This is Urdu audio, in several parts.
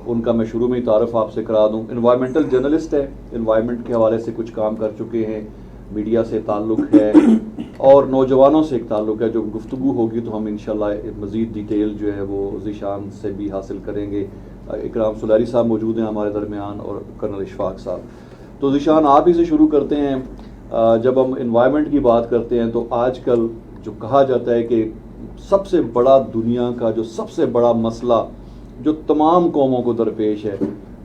ان کا میں شروع میں ہی تعارف آپ سے کرا دوں. انوائرمنٹل جرنلسٹ ہے, انوائرمنٹ کے حوالے سے کچھ کام کر چکے ہیں, میڈیا سے تعلق ہے اور نوجوانوں سے ایک تعلق ہے. جو گفتگو ہوگی تو ہم انشاءاللہ مزید ڈیٹیل جو ہے وہ ذیشان سے بھی حاصل کریں گے. اکرام سلیری صاحب موجود ہیں ہمارے درمیان اور کرنل اشفاق صاحب. تو ذیشان آپ ہی سے شروع کرتے ہیں. جب ہم انوائرمنٹ کی بات کرتے ہیں تو آج کل جو کہا جاتا ہے کہ سب سے بڑا دنیا کا جو سب سے بڑا مسئلہ جو تمام قوموں کو درپیش ہے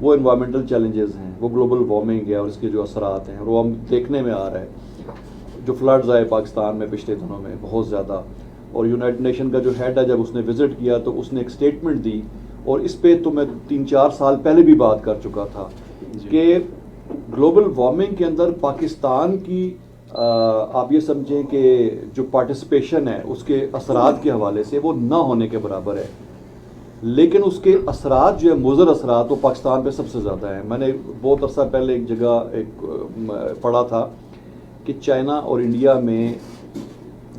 وہ انوائرمنٹل چیلنجز ہیں, وہ گلوبل وارمنگ ہے اور اس کے جو اثرات ہیں, اور وہ ہم دیکھنے میں آ رہا ہے. جو فلڈز آئے پاکستان میں پچھلے دنوں میں بہت زیادہ, اور یونائٹڈ نیشن کا جو ہیڈ ہے جب اس نے وزٹ کیا تو اس نے ایک اسٹیٹمنٹ دی, اور اس پہ تو میں 3-4 سال پہلے بھی بات کر چکا تھا کہ گلوبل وارمنگ کے اندر پاکستان کی آپ یہ سمجھیں کہ جو پارٹیسپیشن ہے اس کے اثرات کے حوالے سے وہ نہ ہونے کے برابر ہے. لیکن اس کے اثرات جو ہے مضر اثرات وہ پاکستان پہ سب سے زیادہ ہیں. میں نے بہت عرصہ پہلے ایک جگہ پڑھا تھا کہ چائنا اور انڈیا میں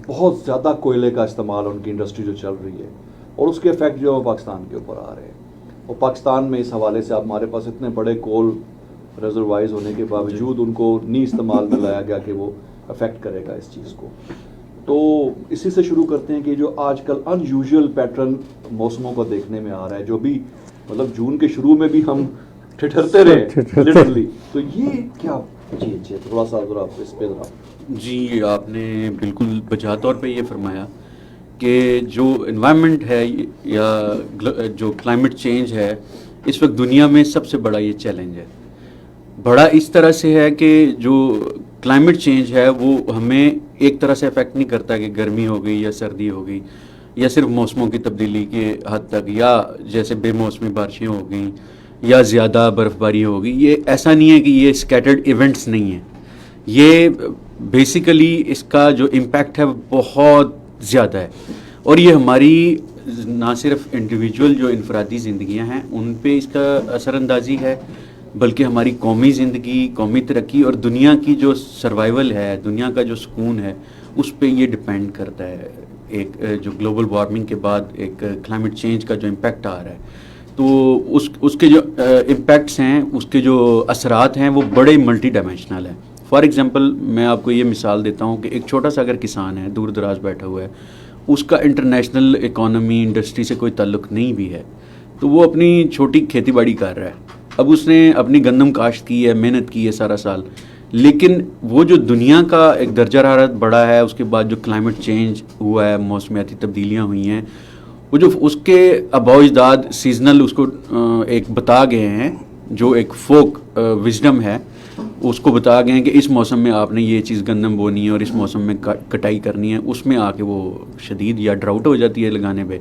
بہت زیادہ کوئلے کا استعمال ان کی انڈسٹری جو چل رہی ہے, اور اس کے افیکٹ جو ہے وہ پاکستان کے اوپر آ رہے ہیں. اور پاکستان میں اس حوالے سے اب ہمارے پاس اتنے بڑے کول ریزروائز ہونے کے باوجود ان کو نہیں استعمال میں لایا گیا کہ وہ افیکٹ کرے گا اس چیز کو. تو اسی سے شروع کرتے ہیں کہ جو آج کل ان یوزول پیٹرن موسموں کو دیکھنے میں آ رہا ہے, جو بھی مطلب جون کے شروع میں بھی ہم ٹھٹھرتے رہے لٹرلی, تو یہ کیا چیز ہے؟ تھوڑا سا ذرا اس پہ ذرا. جی, آپ نے بالکل بجا طور پہ یہ فرمایا کہ جو انوائرمنٹ ہے یا جو کلائمیٹ چینج ہے اس وقت دنیا میں سب سے بڑا یہ چیلنج ہے. بڑا اس طرح سے ہے کہ جو کلائمیٹ چینج ہے وہ ہمیں ایک طرح سے افیکٹ نہیں کرتا کہ گرمی ہو گئی یا سردی ہو گئی یا صرف موسموں کی تبدیلی کے حد تک, یا جیسے بے موسمی بارشیں ہو گئیں یا زیادہ برف باری ہو گئی. یہ ایسا نہیں ہے کہ یہ اسکیٹرڈ ایونٹس نہیں ہیں, یہ بیسیکلی اس کا جو امپیکٹ ہے وہ بہت زیادہ ہے. اور یہ ہماری نہ صرف انڈیویجول جو انفرادی زندگیاں ہیں ان پہ اس کا اثر اندازی ہے, بلکہ ہماری قومی زندگی, قومی ترقی اور دنیا کی جو سروائیول ہے, دنیا کا جو سکون ہے, اس پہ یہ ڈپینڈ کرتا ہے. ایک جو گلوبل وارمنگ کے بعد ایک کلائمیٹ چینج کا جو امپیکٹ آ رہا ہے, تو اس کے جو امپیکٹس ہیں, اس کے جو اثرات ہیں وہ بڑے ملٹی ڈائمینشنل ہیں. فار ایگزامپل میں آپ کو یہ مثال دیتا ہوں کہ ایک چھوٹا سا اگر کسان ہے, دور دراز بیٹھا ہوا ہے, اس کا انٹرنیشنل اکانومی انڈسٹری سے کوئی تعلق نہیں بھی ہے, تو وہ اپنی چھوٹی کھیتی باڑی کر رہا ہے. اب اس نے اپنی گندم کاشت کی ہے, محنت کی ہے سارا سال, لیکن وہ جو دنیا کا ایک درجہ حرارت بڑھا ہے, اس کے بعد جو کلائمیٹ چینج ہوا ہے, موسمیاتی تبدیلیاں ہوئی ہیں, وہ جو اس کے آباء و اجداد سیزنل اس کو ایک بتا گئے ہیں, جو ایک فوک وزڈم ہے, اس کو بتا گئے ہیں کہ اس موسم میں آپ نے یہ چیز گندم بونی ہے اور اس موسم میں کٹائی کرنی ہے. اس میں آ کے وہ شدید یا ڈراؤٹ ہو جاتی ہے لگانے پہ,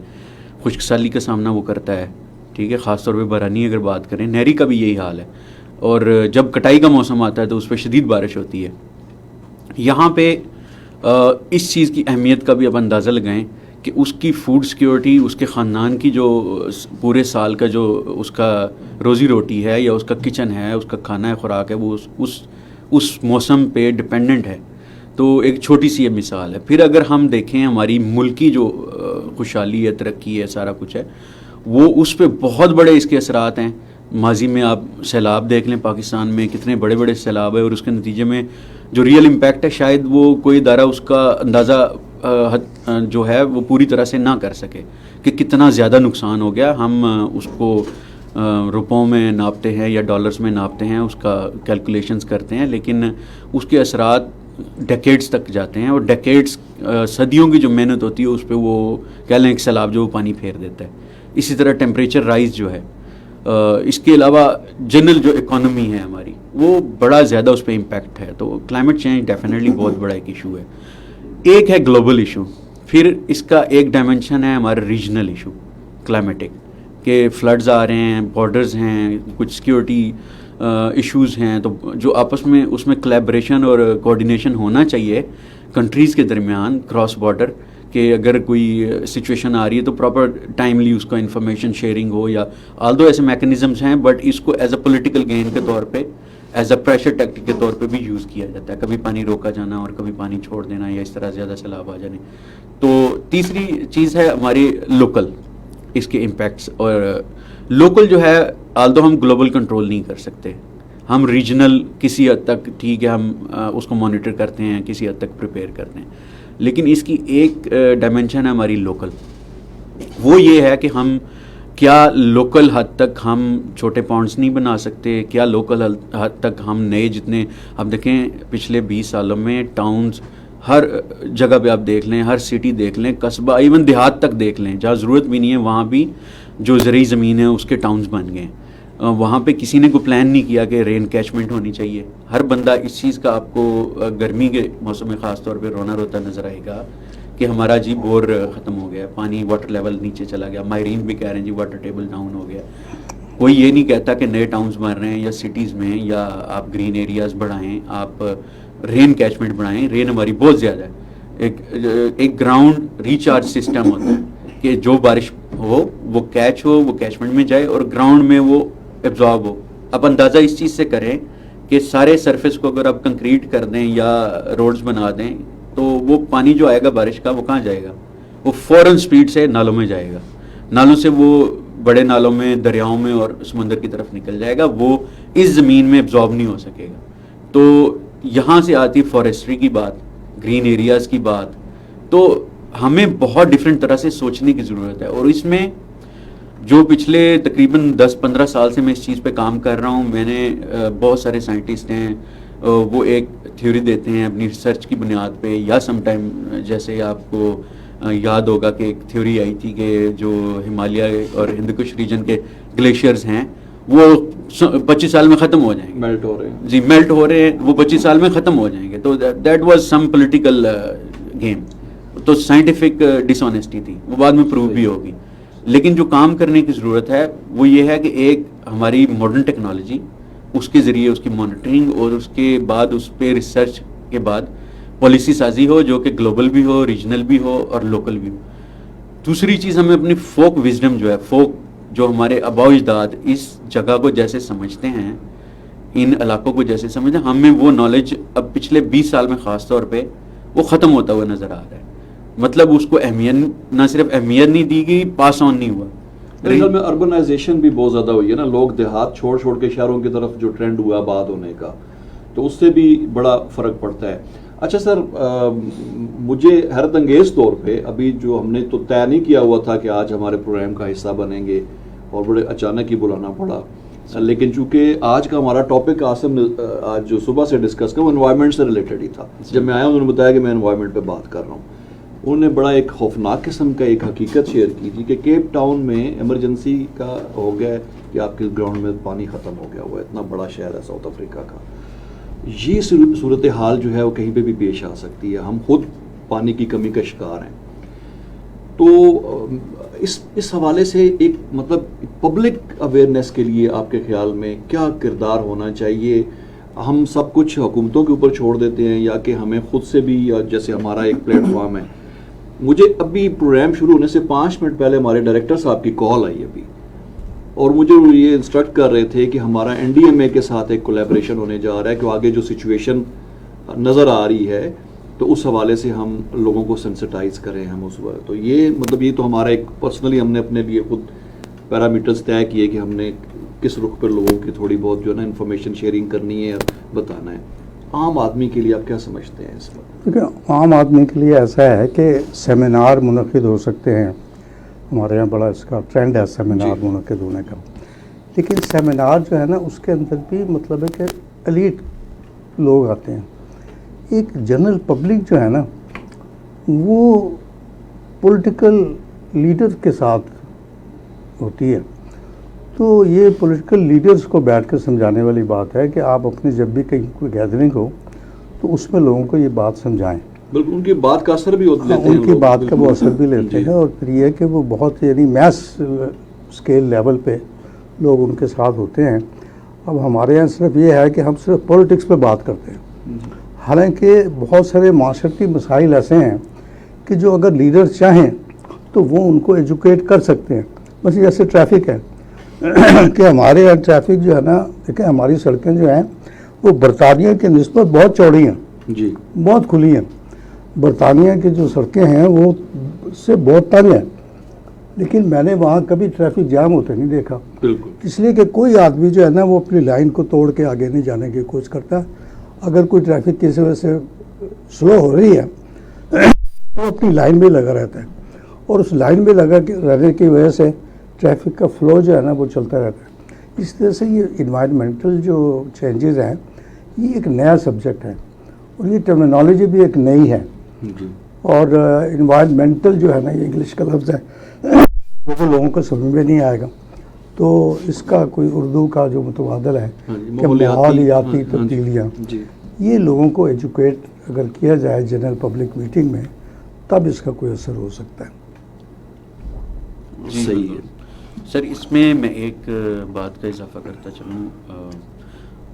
خشک سالی کا سامنا وہ کرتا ہے. ٹھیک ہے, خاص طور پہ برانی اگر بات کریں, نہری کا بھی یہی حال ہے. اور جب کٹائی کا موسم آتا ہے تو اس پہ شدید بارش ہوتی ہے. یہاں پہ اس چیز کی اہمیت کا بھی اب اندازہ لگائیں کہ اس کی فوڈ سیکیورٹی, اس کے خاندان کی جو پورے سال کا جو اس کا روزی روٹی ہے یا اس کا کچن ہے, اس کا کھانا ہے, خوراک ہے, وہ اس موسم پہ ڈپینڈنٹ ہے. تو ایک چھوٹی سی یہ مثال ہے. پھر اگر ہم دیکھیں ہماری ملکی جو خوشحالی ہے, ترقی ہے, سارا کچھ ہے, وہ اس پہ بہت بڑے اس کے اثرات ہیں. ماضی میں آپ سیلاب دیکھ لیں, پاکستان میں کتنے بڑے بڑے سیلاب ہے, اور اس کے نتیجے میں جو ریئل امپیکٹ ہے شاید وہ کوئی ادارہ اس کا اندازہ جو ہے وہ پوری طرح سے نہ کر سکے کہ کتنا زیادہ نقصان ہو گیا. ہم اس کو روپوں میں ناپتے ہیں یا ڈالرز میں ناپتے ہیں, اس کا کیلکولیشنز کرتے ہیں, لیکن اس کے اثرات ڈیکیڈز تک جاتے ہیں, اور ڈیکیڈز صدیوں کی جو محنت ہوتی ہے اس پہ وہ کہہ لیں ایک سیلاب جو وہ پانی پھیر دیتا ہے. اسی طرح ٹیمپریچر رائز جو ہے, اس کے علاوہ جنرل جو اکانومی ہے ہماری, وہ بڑا زیادہ اس پہ امپیکٹ ہے. تو کلائمیٹ چینج ڈیفینیٹلی بہت بڑا ایک ایشو ہے. ایک ہے گلوبل ایشو, پھر اس کا ایک ڈائمنشن ہے ہمارا ریجنل ایشو کلائمیٹک, کہ فلڈز آ رہے ہیں, بارڈرز ہیں, کچھ سیکیورٹی ایشوز ہیں, تو جو آپس میں اس میں کلیبریشن اور کوآرڈینیشن ہونا چاہیے کنٹریز کے درمیان کراس بارڈر, کہ اگر کوئی سچویشن آ رہی ہے تو پراپر ٹائملی اس کا انفارمیشن شیئرنگ ہو, یا آلدو ایسے میکنزمس ہیں, بٹ اس کو ایز اے پولیٹیکل گین کے طور پہ, ایز اے پریشر ٹیکٹک کے طور پہ بھی یوز کیا جاتا ہے. کبھی پانی روکا جانا اور کبھی پانی چھوڑ دینا, یا اس طرح زیادہ سیلاب آ جانے. تو تیسری چیز ہے ہماری لوکل اس کے امپیکٹس, اور لوکل جو ہے آلدو ہم گلوبل کنٹرول نہیں کر سکتے, ہم ریجنل کسی حد تک ٹھیک ہے, ہم اس کو مانیٹر کرتے ہیں, کسی حد تک پریپیئر کرتے ہیں, لیکن اس کی ایک ڈائمنشن ہے ہماری لوکل. وہ یہ ہے کہ ہم کیا لوکل حد تک ہم چھوٹے پونڈس نہیں بنا سکتے, کیا لوکل حد تک ہم نئے جتنے, اب دیکھیں پچھلے 20 سالوں میں ٹاؤنز ہر جگہ پہ آپ دیکھ لیں, ہر سٹی دیکھ لیں, قصبہ ایون دیہات تک دیکھ لیں, جہاں ضرورت بھی نہیں ہے وہاں بھی جو زرعی زمین ہے اس کے ٹاؤنز بن گئے. وہاں پہ کسی نے کوئی پلان نہیں کیا کہ رین کیچمنٹ ہونی چاہیے. ہر بندہ اس چیز کا آپ کو گرمی کے موسم میں خاص طور پہ رونا روتا نظر آئے گا کہ ہمارا جی بور ختم ہو گیا, پانی واٹر لیول نیچے چلا گیا. ماہرین بھی کہہ رہے ہیں جی واٹر ٹیبل ڈاؤن ہو گیا. کوئی یہ نہیں کہتا کہ نئے ٹاؤنز بن رہے ہیں یا سٹیز میں, یا آپ گرین ایریاز بڑھائیں, آپ رین کیچمنٹ بڑھائیں. رین ہماری بہت زیادہ ہے. ایک گراؤنڈ ریچارج سسٹم ہوتا ہے کہ جو بارش ہو وہ کیچ ہو, وہ کیچمنٹ میں جائے اور گراؤنڈ میں وہ ایبزارب ہو. اب اندازہ اس چیز سے کریں کہ سارے سرفیس کو اگر آپ کنکریٹ کر دیں یا روڈز بنا دیں تو وہ پانی جو آئے گا بارش کا وہ کہاں جائے گا, وہ فوراً سپیڈ سے نالوں میں جائے گا. نالوں سے وہ بڑے نالوں میں, دریاؤں میں اور سمندر کی طرف نکل جائے گا. وہ اس زمین میں ایبزارب نہیں ہو سکے گا. تو یہاں سے آتی فارسٹری کی بات, گرین ایریاز کی بات. تو ہمیں بہت ڈفرینٹ طرح سے سوچنے کی ضرورت ہے. اور اس میں جو پچھلے تقریباً 10-15 سال سے میں اس چیز پہ کام کر رہا ہوں, میں نے بہت سارے سائنٹسٹ ہیں وہ ایک تھیوری دیتے ہیں اپنی ریسرچ کی بنیاد پہ, یا سم ٹائم جیسے آپ کو یاد ہوگا کہ ایک تھیوری آئی تھی کہ جو ہمالیہ اور ہندوکش ریجن کے گلیشیئرز ہیں وہ 25 سال میں ختم ہو جائیں گے, میلٹ ہو رہے ہیں. جی میلٹ ہو رہے ہیں, وہ 25 سال میں ختم ہو جائیں گے. تو that was some political game. تو سائنٹیفک ڈس آنیسٹی تھی, وہ بعد میں پروو بھی ہوگی. لیکن جو کام کرنے کی ضرورت ہے وہ یہ ہے کہ ایک ہماری ماڈرن ٹیکنالوجی, اس کے ذریعے اس کی مانیٹرنگ اور اس کے بعد اس پہ ریسرچ کے بعد پالیسی سازی ہو جو کہ گلوبل بھی ہو, ریجنل بھی ہو اور لوکل بھی ہو. دوسری چیز ہمیں اپنی فوک وزڈم جو ہے, فوک جو ہمارے آباء و اجداد اس جگہ کو جیسے سمجھتے ہیں, ان علاقوں کو جیسے سمجھتے ہیں, ہمیں وہ نالج اب پچھلے 20 سال میں خاص طور پہ وہ ختم ہوتا ہوا نظر آ رہا ہے. مطلب اس کو اہمیت, نہ صرف اہمیت نہیں دی گئی, پاس آن نہیں ہوا. میرے خیال میں اربنائزیشن بھی بہت زیادہ ہوئی ہے نا, لوگ دیہات چھوڑ کے شہروں کی طرف جو ٹرینڈ ہوا آباد ہونے کا, تو اس سے بھی بڑا فرق پڑتا ہے. اچھا سر, مجھے حیرت انگیز طور پہ ابھی جو ہم نے تو طے نہیں کیا ہوا تھا کہ آج ہمارے پروگرام کا حصہ بنیں گے اور بڑے اچانک ہی بلانا پڑا, لیکن چونکہ آج کا ہمارا ٹاپک آصم نے آج جو صبح سے ڈسکس کیا وہ انوائرمنٹ سے ریلیٹڈ ہی تھا. جب میں آیا انہوں نے بتایا کہ میں انوائرمنٹ پہ بات کر رہا ہوں. انہوں نے بڑا ایک خوفناک قسم کا ایک حقیقت شیئر کی تھی کہ کیپ ٹاؤن میں ایمرجنسی کا ہو گیا ہے کہ آپ کے گراؤنڈ میں پانی ختم ہو گیا ہوا ہے. اتنا بڑا شہر ہے ساؤتھ افریقہ کا. یہ صورتحال جو ہے وہ کہیں پہ بھی پیش آ سکتی ہے. ہم خود پانی کی کمی کا شکار ہیں. تو اس حوالے سے ایک مطلب پبلک اویئرنیس کے لیے آپ کے خیال میں کیا کردار ہونا چاہیے؟ ہم سب کچھ حکومتوں کے اوپر چھوڑ دیتے ہیں یا کہ ہمیں خود سے بھی, جیسے ہمارا ایک پلیٹ فارم ہے. مجھے ابھی پروگرام شروع ہونے سے 5 منٹ پہلے ہمارے ڈائریکٹر صاحب کی کال آئی ابھی, اور مجھے یہ انسٹرکٹ کر رہے تھے کہ ہمارا NDMA کے ساتھ ایک کولیبریشن ہونے جا رہا ہے کہ آگے جو سچویشن نظر آ رہی ہے تو اس حوالے سے ہم لوگوں کو سینسٹائز کریں ہم اس وقت. تو یہ مطلب یہ تو ہمارا ایک پرسنلی ہم نے اپنے لیے خود پیرامیٹرز طے کیے کہ ہم نے کس رخ پر لوگوں کی تھوڑی بہت جو ہے نا انفارمیشن شیئرنگ کرنی ہے اور بتانا ہے. عام آدمی کے لیے آپ کیا سمجھتے ہیں اس وقت؟ کیونکہ عام آدمی کے لیے ایسا ہے کہ سیمینار منعقد ہو سکتے ہیں, ہمارے یہاں بڑا اس کا ٹرینڈ ہے سیمینار منعقد ہونے کا, لیکن سیمینار جو ہے نا اس کے اندر بھی مطلب ہے کہ ایلیٹ لوگ آتے ہیں. ایک جنرل پبلک جو ہے نا وہ پولیٹیکل لیڈر کے ساتھ ہوتی ہے. تو یہ پولیٹیکل لیڈرز کو بیٹھ کے سمجھانے والی بات ہے کہ آپ اپنی جب بھی کہیں کوئی گیدرنگ ہو تو اس میں لوگوں کو یہ بات سمجھائیں. بالکل, ان کی بات کا اثر بھی ہوتا ہے, ان کی بات کا وہ اثر بھی لیتے ہیں. اور پھر یہ کہ وہ بہت یعنی میس اسکیل لیول پہ لوگ ان کے ساتھ ہوتے ہیں. اب ہمارے یہاں صرف یہ ہے کہ ہم صرف پولیٹکس پہ بات کرتے ہیں, حالانکہ بہت سارے معاشرتی مسائل ایسے ہیں کہ جو اگر لیڈر چاہیں تو وہ ان کو ایجوکیٹ کر سکتے ہیں. بس جیسے ٹریفک ہے کہ ہمارے یہاں ٹریفک جو ہے نا, دیکھیں ہماری سڑکیں جو ہیں وہ برطانیہ کی نسبت بہت چوڑی ہیں, جی بہت کھلی ہیں. برطانیہ کی جو سڑکیں ہیں وہ اس سے بہت تنگ ہیں. لیکن میں نے وہاں کبھی ٹریفک جام ہوتے نہیں دیکھا، بالکل اس لیے کہ کوئی آدمی جو ہے نا وہ اپنی لائن کو توڑ کے آگے نہیں جانے کی کوشش کرتا. اگر کوئی ٹریفک کسی وجہ سے سلو ہو رہی ہے وہ اپنی لائن میں لگا رہتا ہے، اور اس لائن میں لگا رہنے کی وجہ سے ٹریفک کا فلو جو ہے نا وہ چلتا رہتا ہے. اس طرح سے یہ انوائرمنٹل جو چینجز ہیں یہ ایک نیا سبجیکٹ ہے، اور یہ ٹرمینالوجی بھی ایک نئی ہے. اور انوائرمنٹل جو ہے نا یہ انگلش کا لفظ ہے، وہ لوگوں کو سمجھ میں نہیں آئے گا. تو اس کا کوئی اردو کا جو متبادل ہے کہ ماحولیاتی تبدیلیاں، یہ لوگوں کو ایجوکیٹ اگر کیا جائے جنرل پبلک میٹنگ میں تب اس کا کوئی اثر ہو سکتا ہے. صحیح ہے سر. اس میں ایک بات کا اضافہ کرتا چلوں،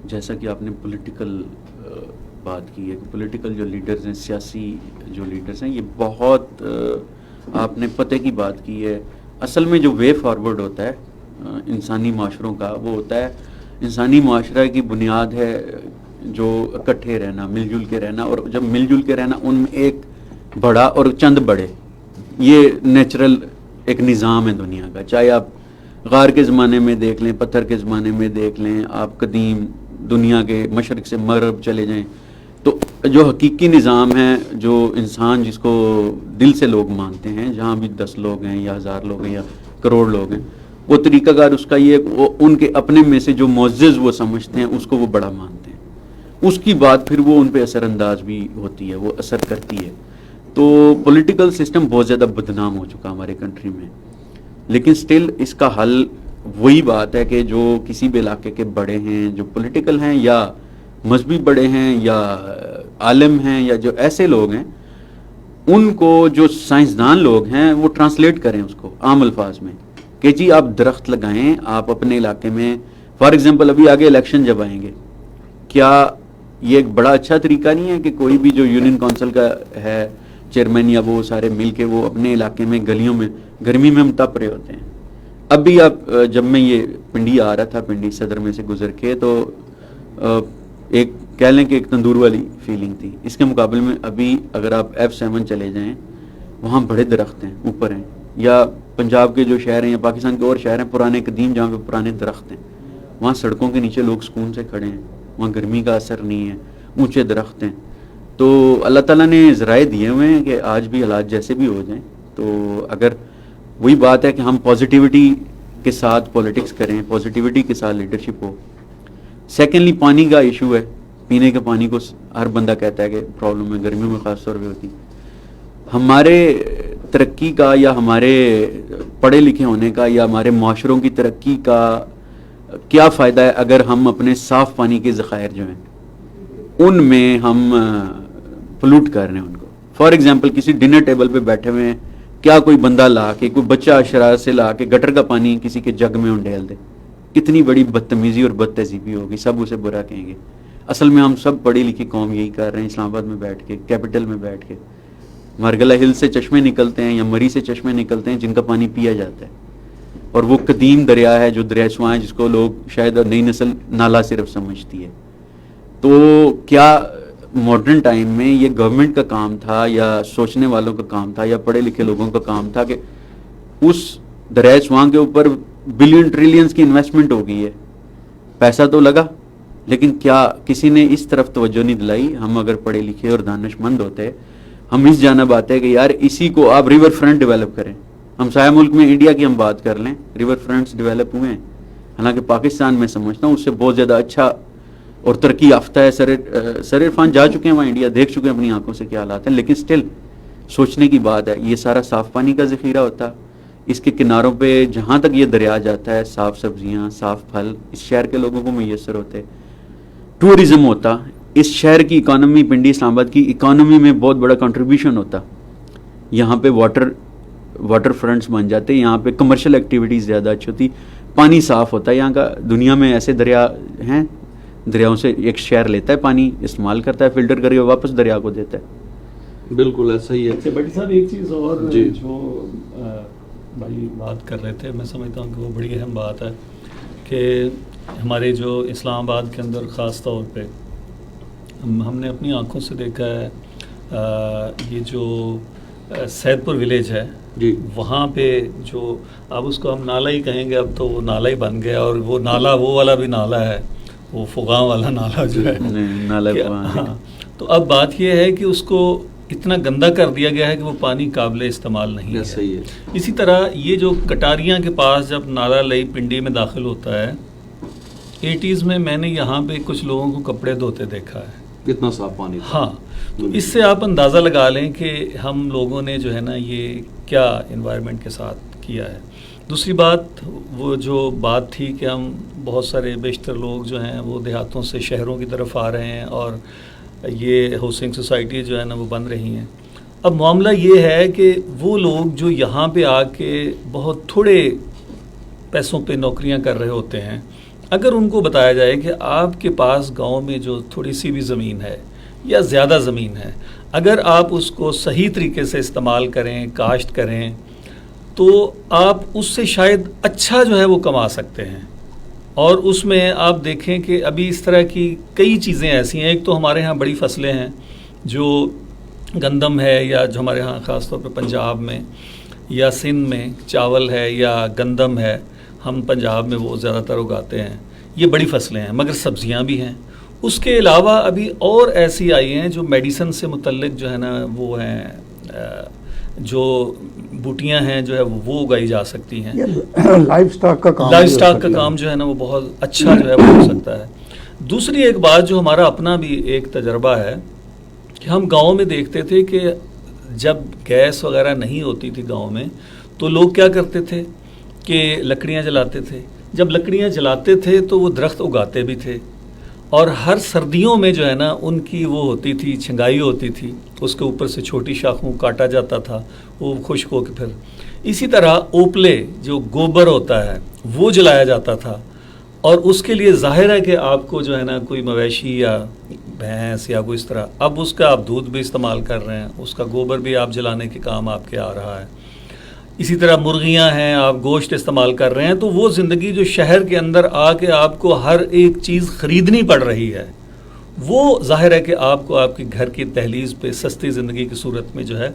جیسا کہ آپ نے پولیٹیکل بات کی ہے کہ پولیٹیکل جو لیڈرز ہیں، سیاسی جو لیڈرز ہیں، یہ بہت آپ نے پتہ کی بات کی ہے. اصل میں جو وے فارورڈ ہوتا ہے انسانی معاشروں کا، وہ ہوتا ہے انسانی معاشرہ کی بنیاد ہے جو اکٹھے رہنا، مل جل کے رہنا. اور جب مل جل کے رہنا، ان میں ایک بڑا اور چند بڑے، یہ نیچرل ایک نظام ہے دنیا کا. چاہے آپ غار کے زمانے میں دیکھ لیں، پتھر کے زمانے میں دیکھ لیں، آپ قدیم دنیا کے مشرق سے مغرب چلے جائیں، تو جو حقیقی نظام ہے، جو انسان جس کو دل سے لوگ مانتے ہیں، جہاں بھی 10 لوگ ہیں یا 1000 لوگ ہیں یا کروڑ لوگ ہیں، وہ طریقہ کار اس کا یہ وہ ان کے اپنے میں سے جو معزز وہ سمجھتے ہیں اس کو وہ بڑا مانتے ہیں. اس کی بات پھر وہ ان پہ اثر انداز بھی ہوتی ہے، وہ اثر کرتی ہے. تو پولیٹیکل سسٹم بہت زیادہ بدنام ہو چکا ہمارے کنٹری میں، لیکن سٹل اس کا حل وہی بات ہے کہ جو کسی بھی علاقے کے بڑے ہیں، جو پولیٹیکل ہیں یا مذہبی بڑے ہیں یا عالم ہیں یا جو ایسے لوگ ہیں، ان کو جو سائنسدان لوگ ہیں وہ ٹرانسلیٹ کریں اس کو عام الفاظ میں کہ جی آپ درخت لگائیں آپ اپنے علاقے میں. فار ایگزامپل ابھی آگے الیکشن جب آئیں گے، کیا یہ ایک بڑا اچھا طریقہ نہیں ہے کہ کوئی بھی جو یونین کونسل کا ہے چیئرمین یا وہ سارے مل کے وہ اپنے علاقے میں گلیوں میں، گرمی میں ہم تپ رہے ہوتے ہیں. ابھی آپ جب میں یہ پنڈی آ رہا تھا، پنڈی صدر میں سے گزر کے، تو ایک کہہ لیں کہ ایک تندور والی فیلنگ تھی. اس کے مقابلے میں ابھی اگر آپ F7 چلے جائیں، وہاں بڑے درخت ہیں اوپر ہیں، یا پنجاب کے جو شہر ہیں یا پاکستان کے اور شہر ہیں پرانے قدیم جہاں پہ پرانے درخت ہیں، وہاں سڑکوں کے نیچے لوگ سکون سے کھڑے ہیں، وہاں گرمی کا اثر نہیں ہے، اونچے درخت ہیں. تو اللہ تعالیٰ نے ذرائع دیے ہوئے ہیں کہ آج بھی حالات جیسے بھی ہو جائیں، تو اگر وہی بات ہے کہ ہم پازیٹیوٹی کے ساتھ پولیٹکس کریں، پازیٹیوٹی کے ساتھ لیڈرشپ ہو. سیکنڈلی پانی کا ایشو ہے، پینے کے پانی کو ہر بندہ کہتا ہے کہ پرابلم ہے، گرمیوں میں خاص طور پہ ہوتی. ہمارے ترقی کا یا ہمارے پڑھے لکھے ہونے کا یا ہمارے معاشروں کی ترقی کا کیا فائدہ ہے اگر ہم اپنے صاف پانی کے ذخائر جو ہیں ان میں ہم پلوٹ کر رہے ہیں ان کو. فار ایگزامپل کسی ڈنر ٹیبل پہ بیٹھے ہوئے ہیں، کیا کوئی بندہ لا کے، کوئی بچہ شرارت سے لا کے گٹر کا پانی کسی کے جگ میں ڈال دے؟ کتنی بڑی بدتمیزی اور بد تہذیبی ہوگی، سب اسے برا کہیں گے. اصل میں ہم سب پڑھی لکھی قوم یہی کر رہے ہیں، اسلام آباد میں بیٹھ کے، کیپٹل میں بیٹھ کے. مارگلہ ہل سے چشمے نکلتے ہیں یا مری سے چشمے نکلتے ہیں جن کا پانی پیا جاتا ہے، اور وہ قدیم دریا ہے جو دریائے سوائیں، جس کو لوگ شاید نئی نسل نالا صرف سمجھتی ہے. تو کیا ماڈرن ٹائم میں یہ گورنمنٹ کا کام تھا یا سوچنے والوں کا کام تھا یا پڑھے لکھے لوگوں کا کام تھا کہ اس دریائے سوائیں کے اوپر بلین ٹریلینز کی انویسٹمنٹ ہو گئی ہے، پیسہ تو لگا، لیکن کیا کسی نے اس طرف توجہ نہیں دلائی؟ ہم اگر پڑھے لکھے اور دانش مند ہوتے، ہم اس جانب آتے کہ یار اسی کو آپ ریور فرنٹ ڈیولپ کریں. ہم سایہ ملک میں انڈیا کی ہم بات کر لیں، ریور فرنٹس ڈیولپ ہوئے ہیں، حالانکہ پاکستان میں سمجھتا ہوں اس سے بہت زیادہ اچھا اور ترقی یافتہ ہے. سر عرفان جا چکے ہیں وہاں، انڈیا دیکھ چکے ہیں اپنی آنکھوں سے کیا حالات ہیں، لیکن سٹل سوچنے کی بات ہے. یہ سارا صاف پانی کا ذخیرہ ہوتا، اس کے کناروں پہ جہاں تک یہ دریا جاتا ہے صاف سبزیاں، صاف پھل اس شہر کے لوگوں کو میسر ہوتے، ٹورزم ہوتا، اس شہر کی اکانومی، پنڈی اسلام آباد کی اکانومی میں بہت بڑا کنٹریبیوشن ہوتا. یہاں پہ واٹر فرنٹس بن جاتے، یہاں پہ کمرشل ایکٹیویٹیز زیادہ اچھی ہوتی، پانی صاف ہوتا ہے. یہاں کا دنیا میں ایسے دریا ہیں، دریاؤں سے ایک شہر لیتا ہے پانی، استعمال کرتا ہے، فلٹر کر کے واپس دریا کو دیتا ہے. بالکل ایسا ہی ہے. بٹ صاحب ایک چیز اور جی جو بھائی بات کر رہے تھے، میں سمجھتا ہوں کہ وہ بڑی اہم بات ہے کہ ہمارے جو اسلام آباد کے اندر خاص طور پہ ہم نے اپنی آنکھوں سے دیکھا ہے، یہ جو سید پور ولیج ہے جی وہاں پہ جو اب اس کو ہم نالا ہی کہیں گے، اب تو وہ نالا ہی بن گیا، اور وہ نالا وہ والا بھی نالا ہے، وہ فغاں والا نالا جو ہے نالا کہ ہاں، تو اب بات یہ ہے کہ اس کو اتنا گندا کر دیا گیا ہے کہ وہ پانی قابل استعمال نہیں ہے۔ صحیح ہے۔ اسی طرح یہ جو کٹاریاں کے پاس جب نالا لئی پنڈی میں داخل ہوتا ہے، 80s میں نے یہاں پہ کچھ لوگوں کو کپڑے دھوتے دیکھا ہے، اتنا صاف پانی تھا۔ ہاں، تو اس سے آپ اندازہ لگا لیں کہ ہم لوگوں نے جو ہے نا یہ کیا انوائرمنٹ کے ساتھ کیا ہے۔ دوسری بات، وہ جو بات تھی کہ ہم بہت سارے بیشتر لوگ جو ہیں وہ دیہاتوں سے شہروں کی طرف آ رہے ہیں اور یہ ہاؤسنگ سوسائٹی جو ہے نا وہ بن رہی ہیں۔ اب معاملہ یہ ہے کہ وہ لوگ جو یہاں پہ آ کے بہت تھوڑے پیسوں پہ نوکریاں کر رہے ہوتے ہیں، اگر ان کو بتایا جائے کہ آپ کے پاس گاؤں میں جو تھوڑی سی بھی زمین ہے یا زیادہ زمین ہے، اگر آپ اس کو صحیح طریقے سے استعمال کریں، کاشت کریں، تو آپ اس سے شاید اچھا جو ہے وہ کما سکتے ہیں۔ اور اس میں آپ دیکھیں کہ ابھی اس طرح کی کئی چیزیں ایسی ہیں، ایک تو ہمارے ہاں بڑی فصلیں ہیں جو گندم ہے، یا جو ہمارے ہاں خاص طور پہ پنجاب میں یا سندھ میں چاول ہے یا گندم ہے، ہم پنجاب میں وہ زیادہ تر اگاتے ہیں، یہ بڑی فصلیں ہیں، مگر سبزیاں بھی ہیں۔ اس کے علاوہ ابھی اور ایسی آئی ہیں جو میڈیسن سے متعلق جو ہے نا وہ ہیں، جو بوٹیاں ہیں جو ہے وہ اگائی جا سکتی ہیں۔ لائف سٹاک کا کام لائف سٹاک کا کام جو ہے نا وہ بہت اچھا جو ہے وہ ہو سکتا ہے۔ دوسری ایک بات جو ہمارا اپنا بھی ایک تجربہ ہے کہ ہم گاؤں میں دیکھتے تھے کہ جب گیس وغیرہ نہیں ہوتی تھی گاؤں میں، تو لوگ کیا کرتے تھے کہ لکڑیاں جلاتے تھے۔ جب لکڑیاں جلاتے تھے تو وہ درخت اگاتے بھی تھے، اور ہر سردیوں میں جو ہے نا ان کی وہ ہوتی تھی، چھنگائی ہوتی تھی، اس کے اوپر سے چھوٹی شاخوں کاٹا جاتا تھا، وہ خشک ہو کے پھر اسی طرح اوپلے جو گوبر ہوتا ہے وہ جلایا جاتا تھا۔ اور اس کے لیے ظاہر ہے کہ آپ کو جو ہے نا کوئی مویشی یا بھینس یا کوئی اس طرح، اب اس کا آپ دودھ بھی استعمال کر رہے ہیں، اس کا گوبر بھی آپ جلانے کے کام آپ کے آ رہا ہے۔ اسی طرح مرغیاں ہیں، آپ گوشت استعمال کر رہے ہیں، تو وہ زندگی جو شہر کے اندر آ کے آپ کو ہر ایک چیز خریدنی پڑ رہی ہے، وہ ظاہر ہے کہ آپ کو آپ کے گھر کی دہلیز پہ سستی زندگی کی صورت میں جو ہے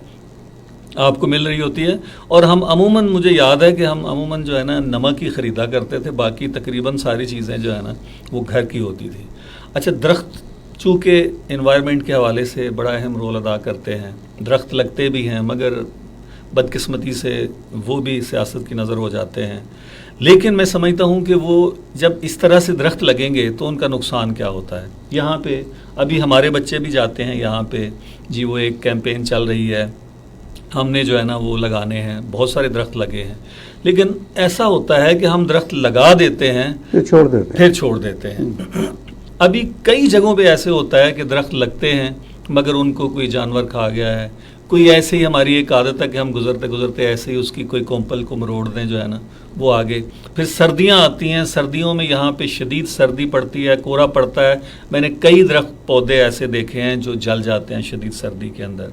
آپ کو مل رہی ہوتی ہے۔ اور ہم عموماً، مجھے یاد ہے کہ ہم عموماً جو ہے نا نمک ہی خریدا کرتے تھے، باقی تقریباً ساری چیزیں جو ہے نا وہ گھر کی ہوتی تھی۔ اچھا، درخت چونکہ انوائرمنٹ کے حوالے سے بڑا اہم رول ادا کرتے ہیں، درخت لگتے بھی ہیں، مگر بدقسمتی سے وہ بھی سیاست کی نظر ہو جاتے ہیں۔ لیکن میں سمجھتا ہوں کہ وہ جب اس طرح سے درخت لگیں گے تو ان کا نقصان کیا ہوتا ہے۔ یہاں پہ ابھی ہمارے بچے بھی جاتے ہیں یہاں پہ، جی وہ ایک کیمپین چل رہی ہے، ہم نے جو ہے نا وہ لگانے ہیں، بہت سارے درخت لگے ہیں، لیکن ایسا ہوتا ہے کہ ہم درخت لگا دیتے ہیں پھر چھوڑ دیتے ہیں۔ ابھی کئی جگہوں پہ ایسے ہوتا ہے کہ درخت لگتے ہیں مگر ان کو کوئی جانور کھا گیا ہے، کوئی ایسے ہی، ہماری ایک عادت ہے کہ ہم گزرتے ایسے ہی اس کی کوئی کومپل کو مروڑ دیں جو ہے نا وہ آگے۔ پھر سردیاں آتی ہیں، سردیوں میں یہاں پہ شدید سردی پڑتی ہے، کورا پڑتا ہے، میں نے کئی درخت پودے ایسے دیکھے ہیں جو جل جاتے ہیں شدید سردی کے اندر۔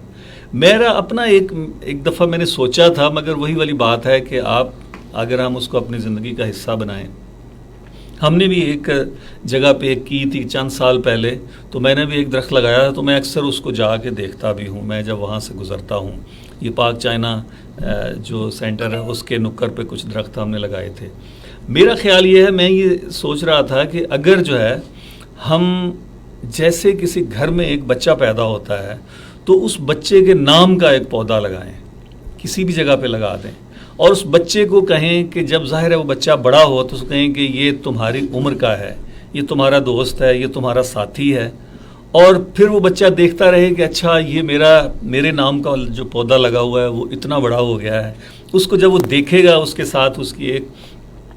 میرا اپنا ایک دفعہ میں نے سوچا تھا، مگر وہی والی بات ہے کہ آپ اگر ہم اس کو اپنی زندگی کا حصہ بنائیں، ہم نے بھی ایک جگہ پہ کی تھی چند سال پہلے، تو میں نے بھی ایک درخت لگایا تھا، تو میں اکثر اس کو جا کے دیکھتا بھی ہوں، میں جب وہاں سے گزرتا ہوں۔ یہ پاک چائنا جو سینٹر ہے اس کے نکر پہ کچھ درخت ہم نے لگائے تھے۔ میرا خیال یہ ہے، میں یہ سوچ رہا تھا کہ اگر جو ہے ہم جیسے کسی گھر میں ایک بچہ پیدا ہوتا ہے تو اس بچے کے نام کا ایک پودا لگائیں، کسی بھی جگہ پہ لگا دیں، اور اس بچے کو کہیں کہ جب ظاہر ہے وہ بچہ بڑا ہو تو اس کو کہیں کہ یہ تمہاری عمر کا ہے، یہ تمہارا دوست ہے، یہ تمہارا ساتھی ہے، اور پھر وہ بچہ دیکھتا رہے کہ اچھا یہ میرے نام کا جو پودا لگا ہوا ہے وہ اتنا بڑا ہو گیا ہے۔ اس کو جب وہ دیکھے گا، اس کے ساتھ اس کی ایک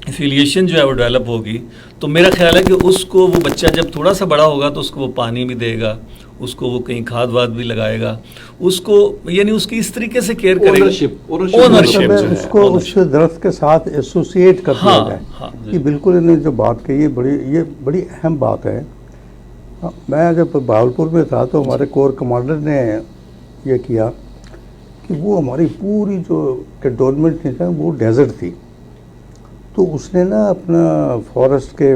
ایفیلیشن جو ہے وہ ڈیولپ ہوگی، تو میرا خیال ہے کہ اس کو وہ بچہ جب تھوڑا سا بڑا ہوگا تو اس کو وہ پانی بھی دے گا، اس کو وہ کہیں کھاد واد بھی لگائے گا، اس کو یعنی اس کی اس طریقے سے کیئر کرے گا، اونرشپ اس کو اس درخت کے ساتھ ایسوسیٹ کر دیا جائے۔ یہ بالکل انہوں نے جو بات کہی یہ بڑی اہم بات ہے۔ میں جب بہاولپور میں تھا تو ہمارے کور کمانڈر نے یہ کیا کہ وہ ہماری پوری جو کنٹونمنٹ تھی وہ ڈیزرٹ تھی، تو اس نے نا اپنا فارسٹ کے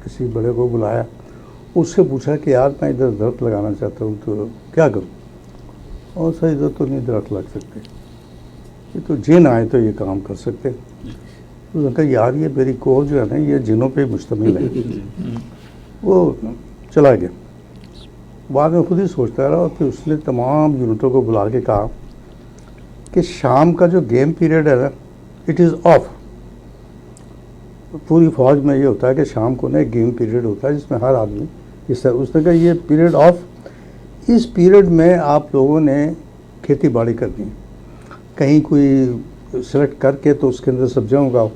کسی بڑے کو بلایا، اس سے پوچھا کہ یار میں ادھر درخت لگانا چاہتا ہوں تو کیا کروں، اور سر ادھر تو نہیں درخت لگ سکتے، یہ تو جن آئے تو یہ کام کر سکتے ہیں. تو کہا یار یہ میری کور جو ہے نا یہ جنوں پہ مشتمل ہے. وہ چلا گیا. بعد میں خود ہی سوچتا رہا اور پھر اس نے تمام یونٹوں کو بلا کے کہا کہ شام کا جو گیم پیریڈ ہے نا اٹ از آف. پوری فوج میں یہ ہوتا ہے کہ شام کو نا ایک گیم پیریڈ ہوتا ہے جس میں ہر آدمی اس نے کہا یہ پیریڈ آف. اس پیریڈ میں آپ لوگوں نے کھیتی باڑی کرنی ہے, کہیں کوئی سلیکٹ کر کے تو اس کے اندر سبزیاں اگاؤ,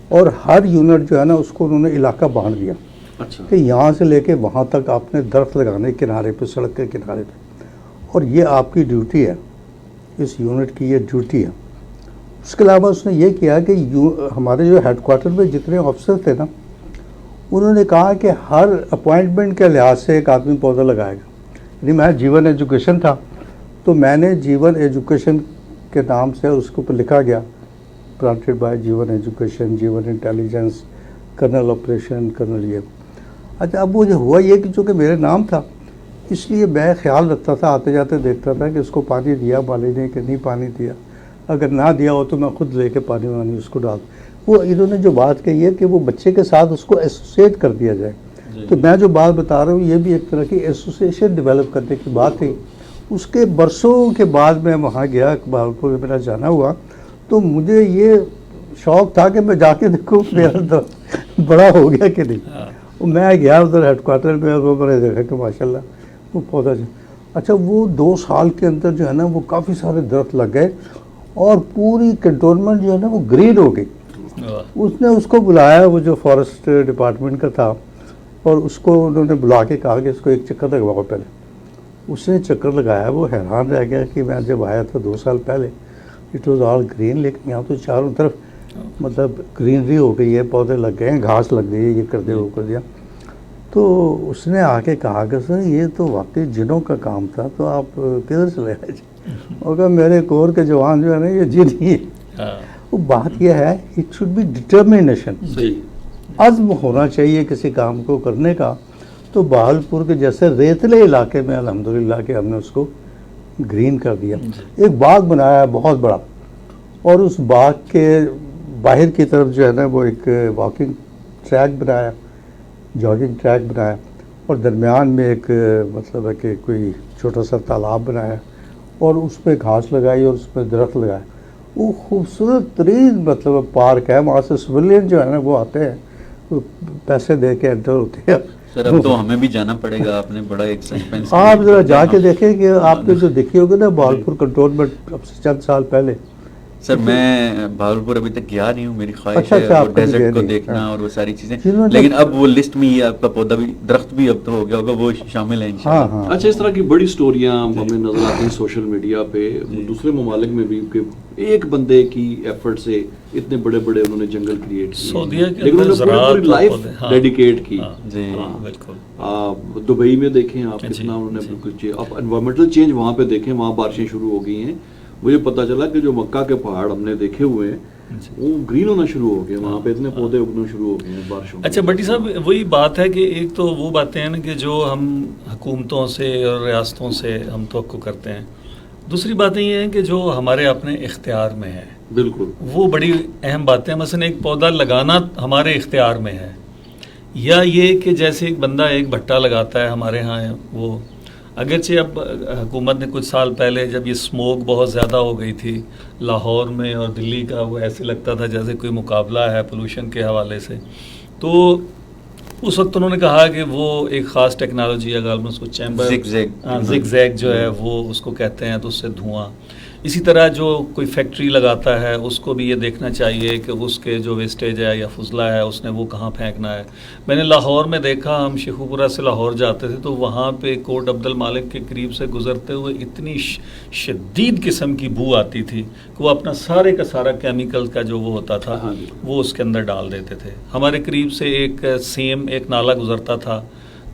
اور ہر یونٹ جو ہے نا اس کو انہوں نے علاقہ بانٹ دیا کہ یہاں سے لے کے وہاں تک آپ نے درخت لگانے کنارے پہ, سڑک کے کنارے پہ, اور یہ آپ کی ڈیوٹی ہے, اس یونٹ کی یہ ڈیوٹی ہے. اس کے علاوہ اس نے یہ کیا کہ ہمارے جو ہیڈ کوارٹر میں جتنے آفیسر تھے نا انہوں نے کہا کہ ہر اپوائنٹمنٹ کے لحاظ سے ایک آدمی پودا لگائے گا. یعنی میں جیون ایجوکیشن تھا تو میں نے جیون ایجوکیشن کے نام سے اس کے اوپر لکھا گیا پلانٹیڈ بائی جیون ایجوکیشن, جیون انٹیلیجنس, کرنل آپریشن, کرنل یہ. اچھا اب وہ جو ہوا یہ کہ چونکہ میرے نام تھا اس لیے میں خیال رکھتا تھا, آتے جاتے دیکھتا تھا کہ اس کو پانی دیا مالی نے کہ نہیں پانی دیا, اگر نہ دیا ہو تو میں خود لے کے پانی وانی اس کو ڈال. وہ انہوں نے جو بات کہی ہے کہ وہ بچے کے ساتھ اس کو ایسوسیٹ کر دیا جائے. تو میں جو بات بتا رہا ہوں یہ بھی ایک طرح کی ایسوسیشن ڈیولپ کرنے کی بات تھی. اس کے برسوں کے بعد میں وہاں گیا, بہاولپور میں میرا جانا ہوا, تو مجھے یہ شوق تھا کہ میں جا کے دیکھوں میرا بڑا ہو گیا کہ نہیں. میں گیا ادھر ہیڈ کوارٹر میں اور وہ میں نے دیکھا کہ ماشاءاللہ وہ پودا جو اچھا وہ 2 سال کے اندر جو ہے نا وہ کافی سارے درخت لگ گئے اور پوری کنٹونمنٹ جو ہے نا وہ گرین ہو گئی. اس نے اس کو بلایا, وہ جو فارسٹ ڈپارٹمنٹ کا تھا, اور اس کو انہوں نے بلا کے کہا کہ اس کو ایک چکر لگواؤ پہلے. اس نے چکر لگایا, وہ حیران رہ گیا کہ میں جب آیا تھا 2 سال پہلے اٹ واز آل گرین, لیکن یہاں تو چاروں طرف مطلب گرینری ہو گئی ہے, پودے لگ گئے ہیں, گھاس لگ گئی ہے, یہ کر دیا وہ کر دیا. تو اس نے آ کے کہا کہ سر یہ تو واقعی جنوں کا کام تھا, تو آپ کدھر چلے آئے جی؟ اور کہا میرے کور کے جوان جو ہے نا یہ جن ہی ہے. وہ بات یہ ہے اٹ شوڈ بی ڈٹرمنیشن, عزم ہونا چاہیے کسی کام کو کرنے کا. تو بہاولپور کے جیسے ریتلے علاقے میں الحمدللہ کہ ہم نے اس کو گرین کر دیا. ایک باغ بنایا بہت بڑا, اور اس باغ کے باہر کی طرف جو ہے نا وہ ایک واکنگ ٹریک بنایا, جاگنگ ٹریک بنایا, اور درمیان میں ایک مطلب ہے کہ کوئی چھوٹا سا تالاب بنایا, اور اس پہ گھاس لگائی اور اس پہ درخت لگایا. وہ خوبصورت ترین مطلب پارک ہے. وہاں سے سویلین جو ہے نا وہ آتے ہیں, پیسے دے کے انٹر ہوتے ہیں. سر اب تو ہمیں بھی جانا پڑے گا, آپ نے بڑا ایک سسپینس. آپ ذرا جا کے دیکھیں کہ آپ نے جو دیکھی ہوگی نا بہاولپور کنٹونمنٹ اب سے چند سال پہلے. سر میں بہاولپور ابھی تک گیا نہیں ہوں, میری خواہش اچھا ہے وہ ڈیزرٹ کو دیکھنا اور وہ ساری چیزیں, لیکن اب وہ لسٹ میں یہ آپ کا پودا بھی, درخت بھی اب تو ہو گیا ہوگا, وہ شامل ہے انشاءاللہ. اچھا اس طرح کی بڑی سٹوریاں ہمیں نظر آتی ہیں سوشل میڈیا پہ, دوسرے ممالک میں بھی, کہ ایک بندے کی ایفرٹ سے اتنے بڑے بڑے انہوں نے جنگل کریٹ کیے, سعودیہ کے لیکن انہوں نے پوری لائف ڈیڈیکیٹ کی. جی بالکل. دبئی میں دیکھیں آپ کتنا انہوں نے بالکل, آپ انوائرمنٹل چینج وہاں پہ دیکھیں, وہاں بارشیں شروع ہو گئی ہیں. مجھے پتہ چلا کہ جو مکہ کے پہاڑ ہم نے دیکھے ہوئے ہیں وہ گرین ہونا شروع ہو گئے, وہاں پہ اتنے پودے اگنا شروع ہو گئے ہیں بارشوں. اچھا بٹی صاحب, وہی بات ہے کہ ایک تو وہ باتیں ہیں نا کہ جو ہم حکومتوں سے اور ریاستوں سے ہم توقع کرتے ہیں, دوسری باتیں یہ ہیں کہ جو ہمارے اپنے اختیار میں ہے, بالکل وہ بڑی اہم باتیں. مثلا ایک پودا لگانا ہمارے اختیار میں ہے, یا یہ کہ جیسے ایک بندہ ایک بھٹا لگاتا ہے ہمارے ہاں, وہ اگرچہ اب حکومت نے کچھ سال پہلے جب یہ اسموک بہت زیادہ ہو گئی تھی لاہور میں اور دلی کا, وہ ایسے لگتا تھا جیسے کوئی مقابلہ ہے پولوشن کے حوالے سے, تو اس وقت انہوں نے کہا کہ وہ ایک خاص ٹیکنالوجی ہے, غالباً اس کو چیمبر زگ زیگ جو ہے وہ اس کو کہتے ہیں, تو اس سے دھواں. اسی طرح جو کوئی فیکٹری لگاتا ہے اس کو بھی یہ دیکھنا چاہیے کہ اس کے جو ویسٹیج ہے یا فضلہ ہے اس نے وہ کہاں پھینکنا ہے. میں نے لاہور میں دیکھا, ہم شیخوپورہ سے لاہور جاتے تھے تو وہاں پہ کوٹ عبد المالک کے قریب سے گزرتے ہوئے اتنی شدید قسم کی بو آتی تھی کہ وہ اپنا سارے کا سارا کیمیکل کا جو وہ ہوتا تھا وہ اس کے اندر ڈال دیتے تھے. ہمارے قریب سے ایک سیم ایک نالا گزرتا تھا,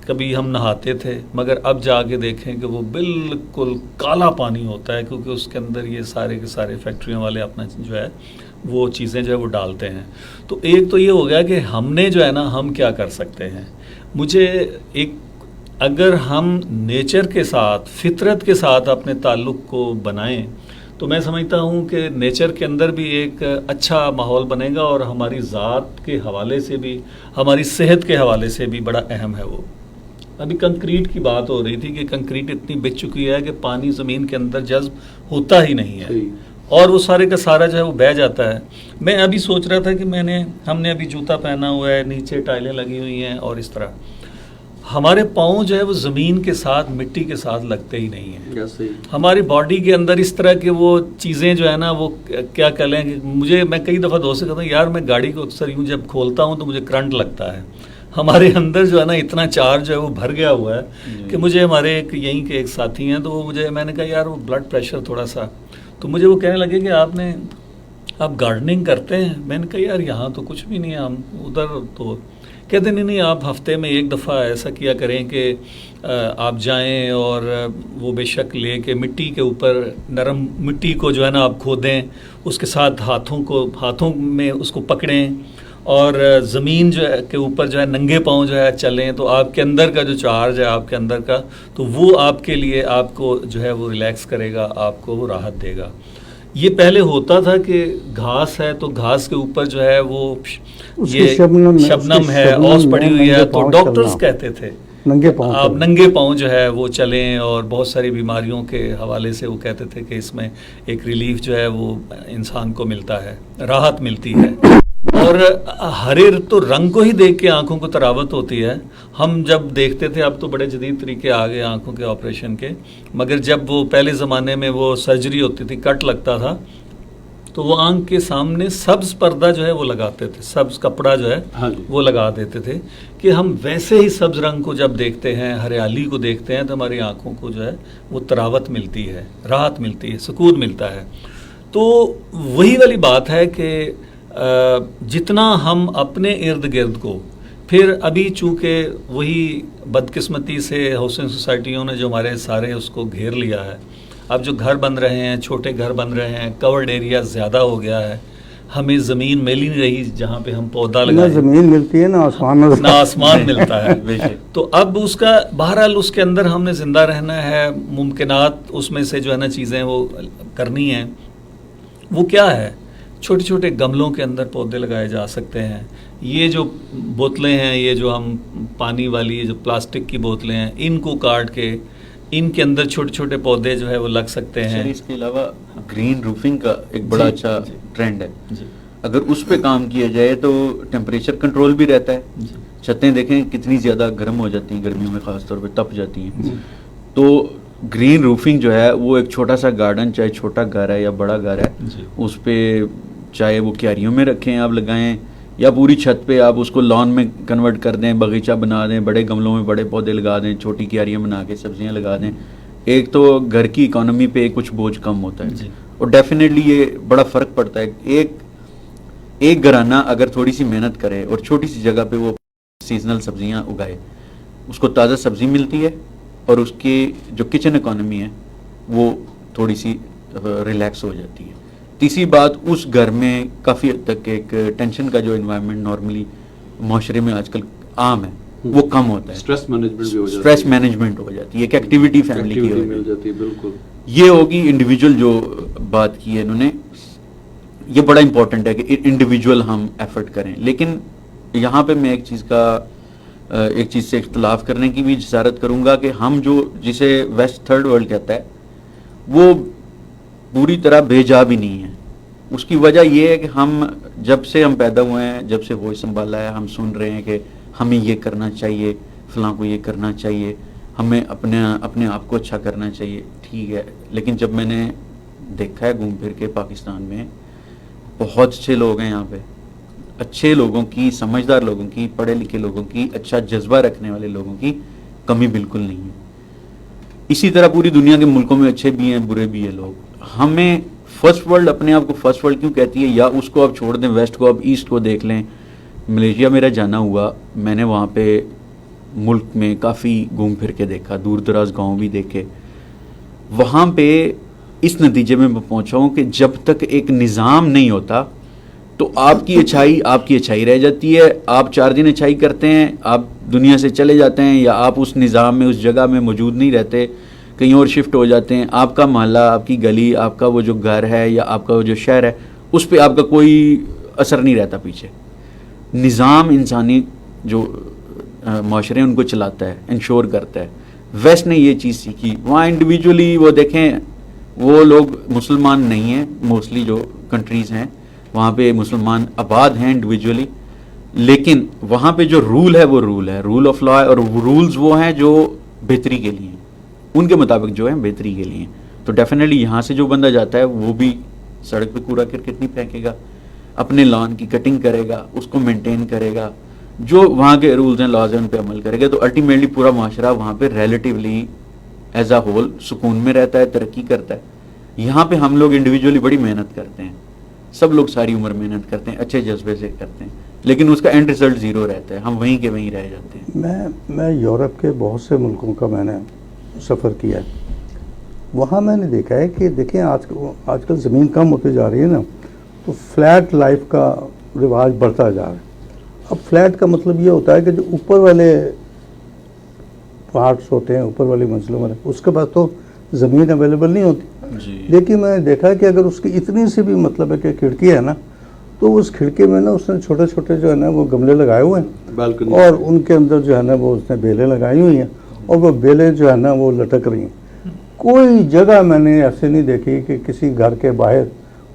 کبھی ہم نہاتے تھے, مگر اب جا کے دیکھیں کہ وہ بالکل کالا پانی ہوتا ہے, کیونکہ اس کے اندر یہ سارے کے سارے فیکٹریوں والے اپنا جو ہے وہ چیزیں جو ہے وہ ڈالتے ہیں. تو ایک تو یہ ہو گیا کہ ہم نے جو ہے نا ہم کیا کر سکتے ہیں. مجھے ایک, اگر ہم نیچر کے ساتھ, فطرت کے ساتھ اپنے تعلق کو بنائیں تو میں سمجھتا ہوں کہ نیچر کے اندر بھی ایک اچھا ماحول بنے گا، اور ہماری ذات کے حوالے سے بھی، ہماری صحت کے حوالے سے بھی بڑا اہم ہے وہ۔ ابھی کنکریٹ کی بات ہو رہی تھی کہ کنکریٹ اتنی بچ چکی ہے کہ پانی زمین کے اندر جذب ہوتا ہی نہیں ہے، اور وہ سارے کا سارا جو ہے وہ بہہ جاتا ہے۔ میں ابھی سوچ رہا تھا کہ ہم نے ابھی جوتا پہنا ہوا ہے، نیچے ٹائلیں لگی ہوئی ہیں، اور اس طرح ہمارے پاؤں جو ہے وہ زمین کے ساتھ، مٹی کے ساتھ لگتے ہی نہیں ہیں۔ ہماری باڈی کے اندر اس طرح کے وہ چیزیں جو ہے نا، وہ کیا کہہ لیں کہ میں کئی دفعہ دوست سے کہتا ہوں یار میں گاڑی کو اکثر یوں جب کھولتا ہوں تو مجھے کرنٹ لگتا ہے۔ ہمارے اندر جو ہے نا اتنا چارج جو ہے وہ بھر گیا ہوا ہے کہ مجھے ہمارے یہیں کے ایک ساتھی ہیں، تو وہ میں نے کہا یار وہ بلڈ پریشر تھوڑا سا، تو مجھے وہ کہنے لگے کہ آپ گارڈننگ کرتے ہیں؟ میں نے کہا یار یہاں تو کچھ بھی نہیں ہے، ہم ادھر تو کہتے نہیں آپ ہفتے میں ایک دفعہ ایسا کیا کریں کہ آپ جائیں اور وہ بے شک لے کے مٹی کے اوپر، نرم مٹی کو جو ہے نا آپ کھودیں، اس کے ساتھ ہاتھوں میں اس کو پکڑیں، اور زمین جو ہے کے اوپر جو ہے ننگے پاؤں جو ہے چلیں، تو آپ کے اندر کا جو چارج ہے آپ کے اندر کا، تو وہ آپ کے لیے آپ کو جو ہے وہ ریلیکس کرے گا، آپ کو وہ راحت دے گا۔ یہ پہلے ہوتا تھا کہ گھاس ہے تو گھاس کے اوپر جو ہے وہ یہ شبنم ہے، اوس پڑی ہوئی ہے، تو ڈاکٹرز کہتے تھے آپ ننگے پاؤں جو ہے وہ چلیں، اور بہت ساری بیماریوں کے حوالے سے وہ کہتے تھے کہ اس میں ایک ریلیف جو ہے وہ انسان کو ملتا ہے، راحت ملتی ہے۔ اور ہرے تو رنگ کو ہی دیکھ کے آنکھوں کو تراوت ہوتی ہے۔ ہم جب دیکھتے تھے، اب تو بڑے جدید طریقے آ گئے آنکھوں کے آپریشن کے، مگر جب وہ پہلے زمانے میں وہ سرجری ہوتی تھی، کٹ لگتا تھا، تو وہ آنکھ کے سامنے سبز پردہ جو ہے وہ لگاتے تھے، سبز کپڑا جو ہے وہ لگا دیتے تھے، کہ ہم ویسے ہی سبز رنگ کو جب دیکھتے ہیں، ہریالی کو دیکھتے ہیں، تو ہماری آنکھوں کو جو ہے وہ تراوت ملتی ہے، راحت ملتی ہے، سکون ملتا ہے۔ تو وہی والی بات ہے کہ جتنا ہم اپنے ارد گرد کو، پھر ابھی چونکہ وہی بدقسمتی سے ہاؤسنگ سوسائٹیوں نے جو ہمارے سارے اس کو گھیر لیا ہے، اب جو گھر بن رہے ہیں، چھوٹے گھر بن رہے ہیں، کورڈ ایریا زیادہ ہو گیا ہے، ہمیں زمین مل ہی نہیں رہی جہاں پہ ہم پودا لگائیں، نہ زمین ملتی ہے نہ آسمان ملتا ہے۔ تو اب اس کا بہرحال اس کے اندر ہم نے زندہ رہنا ہے، ممکنات اس میں سے جو ہے نا چیزیں وہ کرنی ہیں۔ وہ کیا ہے؟ چھوٹے چھوٹے گملوں کے اندر پودے لگائے جا سکتے ہیں۔ یہ جو بوتلیں ہیں، یہ جو ہم پانی والی جو پلاسٹک کی بوتلیں ہیں، ان کو کاٹ کے ان کے اندر چھوٹے چھوٹے پودے جو ہے وہ لگ سکتے ہیں۔ اس کے علاوہ گرین روفنگ کا ایک بڑا اچھا ٹرینڈ ہے، اگر اس پہ کام کیا جائے تو ٹیمپریچر کنٹرول بھی رہتا ہے۔ چھتیں دیکھیں کتنی زیادہ گرم ہو جاتی ہیں گرمیوں میں، خاص طور پہ تپ جاتی ہیں، تو گرین روفنگ جو ہے وہ ایک چھوٹا سا گارڈن، چاہے چھوٹا گھر ہے یا بڑا گھر ہے، اس پہ چاہے وہ کیاریوں میں رکھیں آپ لگائیں، یا پوری چھت پہ آپ اس کو لان میں کنورٹ کر دیں، باغیچہ بنا دیں، بڑے گملوں میں بڑے پودے لگا دیں، چھوٹی کیاریاں بنا کے سبزیاں لگا دیں، ایک تو گھر کی اکانومی پہ کچھ بوجھ کم ہوتا ہے، اور ڈیفینیٹلی یہ بڑا فرق پڑتا ہے۔ ایک گھرانہ اگر تھوڑی سی محنت کرے اور چھوٹی سی جگہ پہ وہ سیزنل سبزیاں اگائے، اس کو تازہ سبزی ملتی ہے، اور اس کی جو کچن اکانومی ہے وہ تھوڑی سی ریلیکس ہو جاتی ہے۔ تیسری بات، اس گھر میں کافی حد تک ایک ٹینشن کا جو انوائرمنٹ نارملی معاشرے میں آج کل عام ہے وہ کم ہوتا ہے، اسٹریس مینجمنٹ بھی ہو جاتی ہے، اسٹریس مینجمنٹ ہو جاتی ہے، ایک ایکٹیویٹی فیملی کی مل جاتی ہے۔ بالکل یہ ہوگی انڈیویجول جو بات کی ہے انہوں نے، یہ بڑا امپورٹنٹ ہے کہ انڈیویجول ہم ایفرٹ کریں، لیکن یہاں پہ میں ایک چیز سے اختلاف کرنے کی بھی جسارت کروں گا کہ ہم جسے ویسٹ تھرڈ ورلڈ کہتا ہے وہ پوری طرح بے جا بھی نہیں ہے۔ اس کی وجہ یہ ہے کہ ہم جب سے ہم پیدا ہوئے ہیں، جب سے ہوش سنبھالا ہے، ہم سن رہے ہیں کہ ہمیں یہ کرنا چاہیے، فلاں کو یہ کرنا چاہیے، ہمیں اپنے آپ کو اچھا کرنا چاہیے، ٹھیک ہے، لیکن جب میں نے دیکھا ہے گھوم پھر کے پاکستان میں، بہت اچھے لوگ ہیں یہاں پہ، اچھے لوگوں کی، سمجھدار لوگوں کی، پڑھے لکھے لوگوں کی، اچھا جذبہ رکھنے والے لوگوں کی کمی بالکل نہیں ہے۔ اسی طرح پوری دنیا کے ملکوں میں اچھے بھی ہیں، برے بھی ہیں لوگ۔ ہمیں فرسٹ ورلڈ، اپنے آپ کو فرسٹ ورلڈ کیوں کہتی ہے؟ یا اس کو آپ چھوڑ دیں، ویسٹ کو، آپ ایسٹ کو دیکھ لیں۔ ملیشیا میرا جانا ہوا، میں نے وہاں پہ ملک میں کافی گھوم پھر کے دیکھا، دور دراز گاؤں بھی دیکھے۔ وہاں پہ اس نتیجے میں پہنچا ہوں کہ جب تک ایک نظام نہیں ہوتا تو آپ کی اچھائی رہ جاتی ہے۔ آپ 4 دن اچھائی کرتے ہیں، آپ دنیا سے چلے جاتے ہیں، یا آپ اس نظام میں، اس جگہ میں موجود نہیں رہتے۔ کہیں اور شفٹ ہو جاتے ہیں. آپ کا محلہ, آپ کی گلی, آپ کا وہ جو گھر ہے یا آپ کا وہ جو شہر ہے, اس پہ آپ کا کوئی اثر نہیں رہتا پیچھے. نظام انسانی جو معاشرے ان کو چلاتا ہے, انشور کرتا ہے. ویسٹ نے یہ چیز سیکھی. وہاں انڈیویجولی وہ دیکھیں, وہ لوگ مسلمان نہیں ہیں, موسٹلی جو کنٹریز ہیں وہاں پہ مسلمان آباد ہیں انڈیویجولی, لیکن وہاں پہ جو رول ہے وہ رول ہے, رول آف لا ہے, اور رولز وہ ہیں جو بہتری کے لیے ہیں, ان کے مطابق جو ہیں بہتری کے لیے ہیں. تو ڈیفینیٹلی یہاں سے جو بندہ جاتا ہے وہ بھی سڑک پہ کوڑا کرکٹ نہیں پھینکے گا, اپنے لان کی کٹنگ کرے گا, اس کو مینٹین کرے گا, جو وہاں کے رولز ہیں لاز ہیں ان پہ عمل کرے گا. تو الٹیمیٹلی پورا معاشرہ وہاں پہ ریلیٹیولی ایز اے ہول سکون میں رہتا ہے, ترقی کرتا ہے. یہاں پہ ہم لوگ انڈیویجولی بڑی محنت کرتے ہیں, سب لوگ ساری عمر محنت کرتے ہیں, اچھے جذبے سے کرتے ہیں, لیکن اس کا اینڈ ریزلٹ زیرو رہتا ہے, ہم وہیں کے وہیں رہ جاتے ہیں. میں یورپ کے بہت سے ملکوں کا میں نے سفر کیا ہے. وہاں میں نے دیکھا ہے کہ دیکھیں آج کل زمین کم ہوتی جا رہی ہے نا, تو فلیٹ لائف کا رواج بڑھتا جا رہا ہے. اب فلیٹ کا مطلب یہ ہوتا ہے کہ جو اوپر والے پارٹس ہوتے ہیں, اوپر والی منزلوں والے, اس کے بعد تو زمین اویلیبل نہیں ہوتی. لیکن میں نے دیکھا کہ اگر اس کی اتنی سی بھی مطلب ہے کہ کھڑکی ہے نا, تو اس کھڑکی میں نا اس نے چھوٹے چھوٹے جو ہے نا وہ گملے لگائے ہوئے ہیں, اور ان کے اندر جو ہے نا وہ اس نے بیلیں لگائی ہوئی ہیں, اور وہ بیلیں جو ہے نا وہ لٹک رہی ہیں. کوئی جگہ میں نے ایسے نہیں دیکھی کہ کسی گھر کے باہر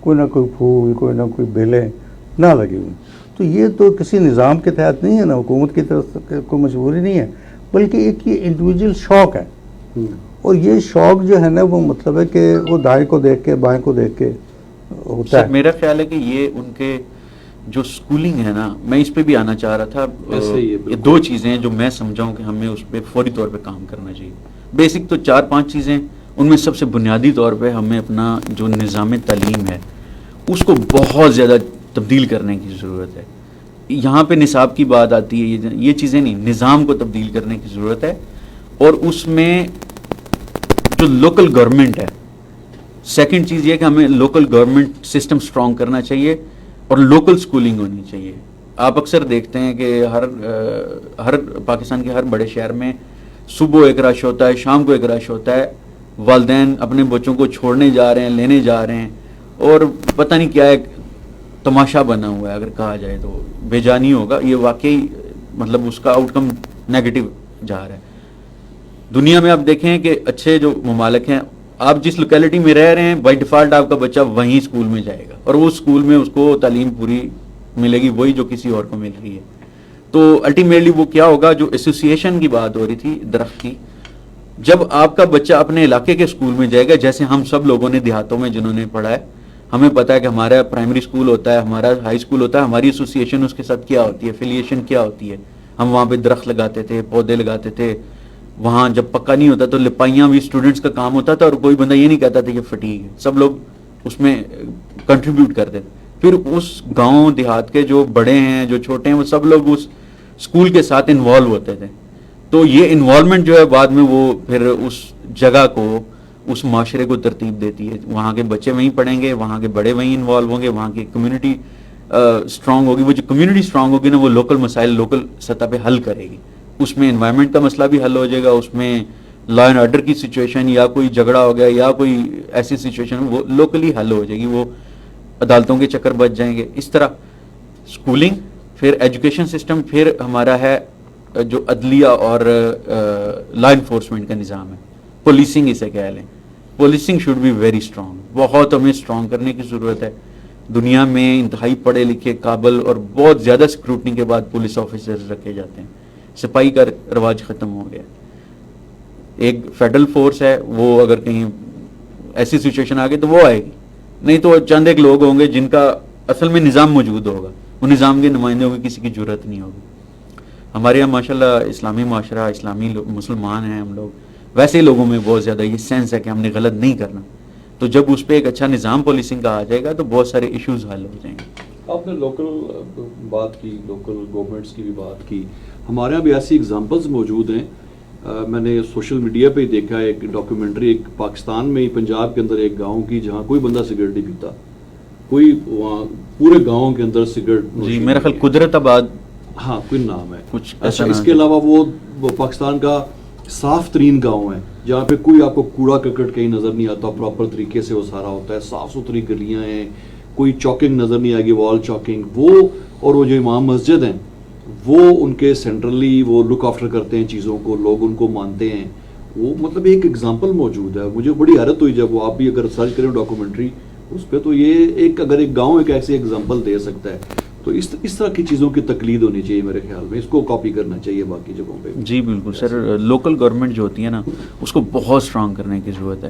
کوئی نہ کوئی پھول, کوئی نہ کوئی بیلیں نہ لگی ہوئی. تو یہ تو کسی نظام کے تحت نہیں ہے نا, حکومت کی طرف کوئی مجبوری نہیں ہے, بلکہ ایک یہ انڈیویجول شوق ہے. اور یہ شوق جو ہے نا وہ مطلب ہے کہ وہ دائیں کو دیکھ کے بائیں کو دیکھ کے ہوتا ہے. میرا خیال ہے کہ یہ ان کے جو سکولنگ ہے نا, میں اس پہ بھی آنا چاہ رہا تھا. یہ دو چیزیں ہیں جو میں سمجھاؤں کہ ہمیں اس پہ فوری طور پہ کام کرنا چاہیے. بیسک تو 4-5 چیزیں, ان میں سب سے بنیادی طور پہ ہمیں اپنا جو نظام تعلیم ہے اس کو بہت زیادہ تبدیل کرنے کی ضرورت ہے. یہاں پہ نصاب کی بات آتی ہے, یہ چیزیں نہیں, نظام کو تبدیل کرنے کی ضرورت ہے. اور اس میں جو لوکل گورنمنٹ ہے, سیکنڈ چیز یہ کہ ہمیں لوکل گورنمنٹ سسٹم سٹرونگ کرنا چاہیے, اور لوکل سکولنگ ہونی چاہیے. آپ اکثر دیکھتے ہیں کہ ہر پاکستان کے ہر بڑے شہر میں صبح ایک رش ہوتا ہے, شام کو ایک رش ہوتا ہے. والدین اپنے بچوں کو چھوڑنے جا رہے ہیں, لینے جا رہے ہیں, اور پتہ نہیں کیا ایک تماشا بنا ہوا ہے, اگر کہا جائے تو بے جانی ہوگا. یہ واقعی مطلب اس کا آؤٹ کم نیگیٹو جا رہا ہے. دنیا میں آپ دیکھیں کہ اچھے جو ممالک ہیں, آپ جس لوکیلٹی میں رہ رہے ہیں بائی ڈیفالٹ آپ کا بچہ وہیں اسکول میں جائے گا, اور وہ اسکول میں اس کو تعلیم پوری ملے گی, وہی جو کسی اور کو مل رہی ہے. تو الٹیمیٹلی وہ کیا ہوگا, جو ایسوسیشن کی بات ہو رہی تھی درخت کی, جب آپ کا بچہ اپنے علاقے کے اسکول میں جائے گا, جیسے ہم سب لوگوں نے دیہاتوں میں جنہوں نے پڑھا ہے, ہمیں پتا ہے کہ ہمارا پرائمری اسکول ہوتا ہے, ہمارا ہائی اسکول ہوتا ہے, ہماری ایسوسیشن اس کے ساتھ کیا ہوتی ہے, ایفیلیشن کیا ہوتی ہے. ہم وہاں پہ درخت لگاتے تھے, پودے لگاتے تھے. وہاں جب پکا نہیں ہوتا تو لپائیاں بھی اسٹوڈنٹس کا کام ہوتا تھا, اور کوئی بندہ یہ نہیں کہتا تھا کہ فٹیگ ہے, سب لوگ اس میں کنٹریبیوٹ کرتے تھے. پھر اس گاؤں دیہات کے جو بڑے ہیں جو چھوٹے ہیں وہ سب لوگ اس اسکول کے ساتھ انوالو ہوتے تھے. تو یہ انوالومنٹ جو ہے بعد میں وہ پھر اس جگہ کو, اس معاشرے کو ترتیب دیتی ہے. وہاں کے بچے وہیں پڑھیں گے, وہاں کے بڑے وہیں انوالو ہوں گے, وہاں کی کمیونٹی اسٹرانگ ہوگی. وہ جو کمیونٹی اسٹرانگ ہوگی نا, وہ لوکل مسائل لوکل سطح پہ حل کرے گی. اس میں انوائرمنٹ کا مسئلہ بھی حل ہو جائے گا, اس میں لا اینڈ آرڈر کی سچویشن یا کوئی جھگڑا ہو گیا یا کوئی ایسی سچویشن وہ لوکلی حل ہو جائے گی, وہ عدالتوں کے چکر بچ جائیں گے. اس طرح اسکولنگ, پھر ایجوکیشن سسٹم, پھر ہمارا ہے جو عدلیہ اور لا انفورسمنٹ کا نظام ہے, پولیسنگ اسے کہہ لیں. Policing should be very strong, بہت ہمیں اسٹرانگ کرنے کی ضرورت ہے. دنیا میں انتہائی پڑھے لکھے قابل اور بہت زیادہ سکروٹنی کے بعد پولیس آفیسرز رکھے جاتے ہیں. سپاہی کا رواج ختم ہو گیا. ایک فیڈرل فورس ہے, وہ اگر کہیں ایسی سچویشن آ گئی تو وہ آئے گی, نہیں تو چند ایک لوگ ہوں گے جن کا اصل میں نظام موجود ہوگا, وہ نظام کے نمائندوں کی کسی کی ضرورت نہیں ہوگی. ہمارے یہاں ماشاءاللہ اسلامی معاشرہ, اسلامی مسلمان ہیں ہم لوگ, ویسے لوگوں میں بہت زیادہ یہ سینس ہے کہ ہم نے غلط نہیں کرنا. تو جب اس پہ ایک اچھا نظام پولیسنگ کا آ جائے گا تو بہت سارے ایشوز حل ہو جائیں گے. آپ نے لوکل بات کی, لوکل گورنمنٹس کی بھی بات کی. ہمارے یہاں بھی ایسی ایگزامپلز موجود ہیں. میں نے سوشل میڈیا پہ ہی دیکھا ایک ڈاکیومنٹری, ایک پاکستان میں ہی پنجاب کے اندر ایک گاؤں کی, جہاں کوئی بندہ سگریٹ نہیں پیتا, کوئی وہاں پورے گاؤں کے اندر سگریٹ. جی میرا خیال قدرت آباد, ہاں کوئی نام ہے کچھ اچھا. اس کے علاوہ وہ پاکستان کا صاف ترین گاؤں ہے جہاں پہ کوئی آپ کو کوڑا کرکٹ کہیں نظر نہیں آتا, پراپر طریقے سے وہ سارا ہوتا ہے, صاف ستھری گلیاں ہیں, کوئی چاکنگ نظر نہیں آئے گی, وال چاکنگ. وہ اور وہ جو امام مسجد ہیں وہ ان کے سینٹرلی وہ لک آفٹر کرتے ہیں چیزوں کو, لوگ ان کو مانتے ہیں. وہ مطلب ایک ایگزامپل موجود ہے. مجھے بڑی حیرت ہوئی جب وہ, آپ بھی اگر سرچ کریں ڈاکومنٹری اس پہ, تو یہ ایک اگر ایک گاؤں ایک ایسی ایگزامپل دے سکتا ہے. تو اس طرح کی چیزوں کی تقلید ہونی چاہیے میرے خیال میں, اس کو کاپی کرنا چاہیے باقی جگہوں پہ. جی بالکل سر, لوکل گورنمنٹ جو ہوتی ہے نا اس کو بہت اسٹرانگ کرنے کی ضرورت ہے,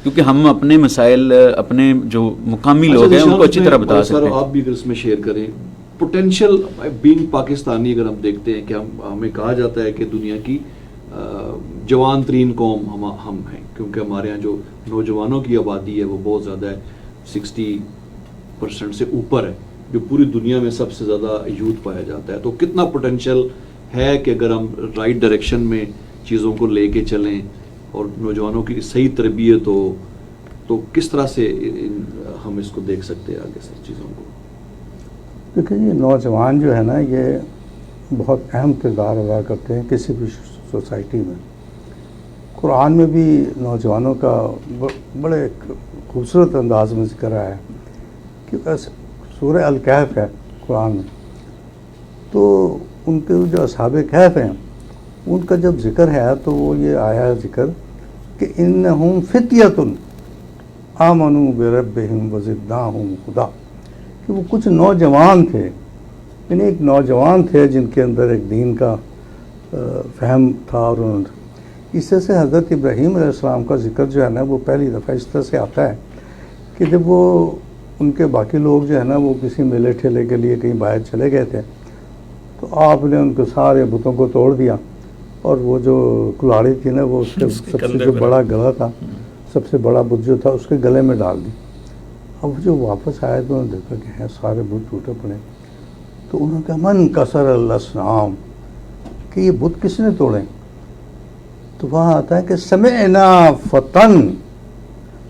کیونکہ ہم اپنے مسائل اپنے جو مقامی لوگ ہیں ان کو اچھی طرح بتا سکتے ہیں. آپ بھی اگر اس میں شیئر کریں پوٹینشیل بینگ پاکستانی, اگر ہم دیکھتے ہیں کہ ہمیں کہا جاتا ہے کہ دنیا کی جوان ترین قوم ہم ہیں, کیونکہ ہمارے یہاں جو نوجوانوں کی آبادی ہے وہ بہت زیادہ ہے, 60% سے اوپر ہے, جو پوری دنیا میں سب سے زیادہ یوتھ پایا جاتا ہے. تو کتنا پوٹینشیل ہے کہ اگر ہم رائٹ ڈائریکشن میں چیزوں کو لے کے چلیں اور نوجوانوں کی صحیح تربیت ہو, تو کس طرح سے ہم اس کو دیکھ سکتے ہیں آگے سب چیزوں کو. دیکھیں یہ نوجوان جو ہے نا یہ بہت اہم کردار ادا کرتے ہیں کسی بھی سوسائٹی میں. قرآن میں بھی نوجوانوں کا بڑے خوبصورت انداز میں ذکر آیا ہے کہ سورہ الکہف ہے قرآن میں, تو ان کے جو اصحاب کہف ہیں ان کا جب ذکر ہے تو وہ یہ آیا ہے ذکر کہ انہم فتیۃ آمنوا بربہم وزدناہم ہدی, کہ وہ کچھ نوجوان تھے, یعنی ایک نوجوان تھے جن کے اندر ایک دین کا فہم تھا. اور انہوں نے اس سے حضرت ابراہیم علیہ السلام کا ذکر جو ہے نا وہ پہلی دفعہ اس طرح سے آتا ہے کہ جب وہ ان کے باقی لوگ جو ہے نا وہ کسی میلے ٹھیلے کے لیے کہیں باہر چلے گئے تھے, تو آپ نے ان کے سارے بتوں کو توڑ دیا, اور وہ جو کلاڑی تھی نا وہ اس کے سب سے جو بڑا گلا تھا, سب سے بڑا بت جو تھا اس کے گلے میں ڈال دی. اب جو واپس آئے تو انہوں نے دیکھا کہ ہیں سارے بت ٹوٹے پڑے, تو انہوں نے کہا من کسر الاصنام, کہ یہ بت کس نے توڑے. تو وہاں آتا ہے کہ سمعنا فتن,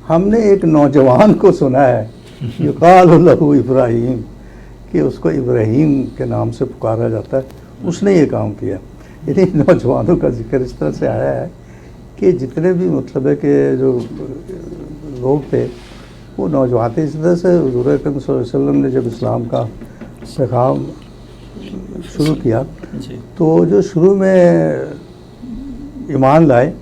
ہم نے ایک نوجوان کو سنا ہے, یقال لہ ابراہیم, کہ اس کو ابراہیم کے نام سے پکارا جاتا ہے, اس نے یہ کام کیا. یعنی نوجوانوں کا ذکر اس طرح سے آیا ہے کہ جتنے بھی مطلب ہے کہ جو لوگ تھے وہ نوجوان تھے. اس طرح سے حضور اکرم صلی اللہ علیہ وسلم نے جب اسلام کا پیغام شروع کیا تو جو شروع میں ایمان لائے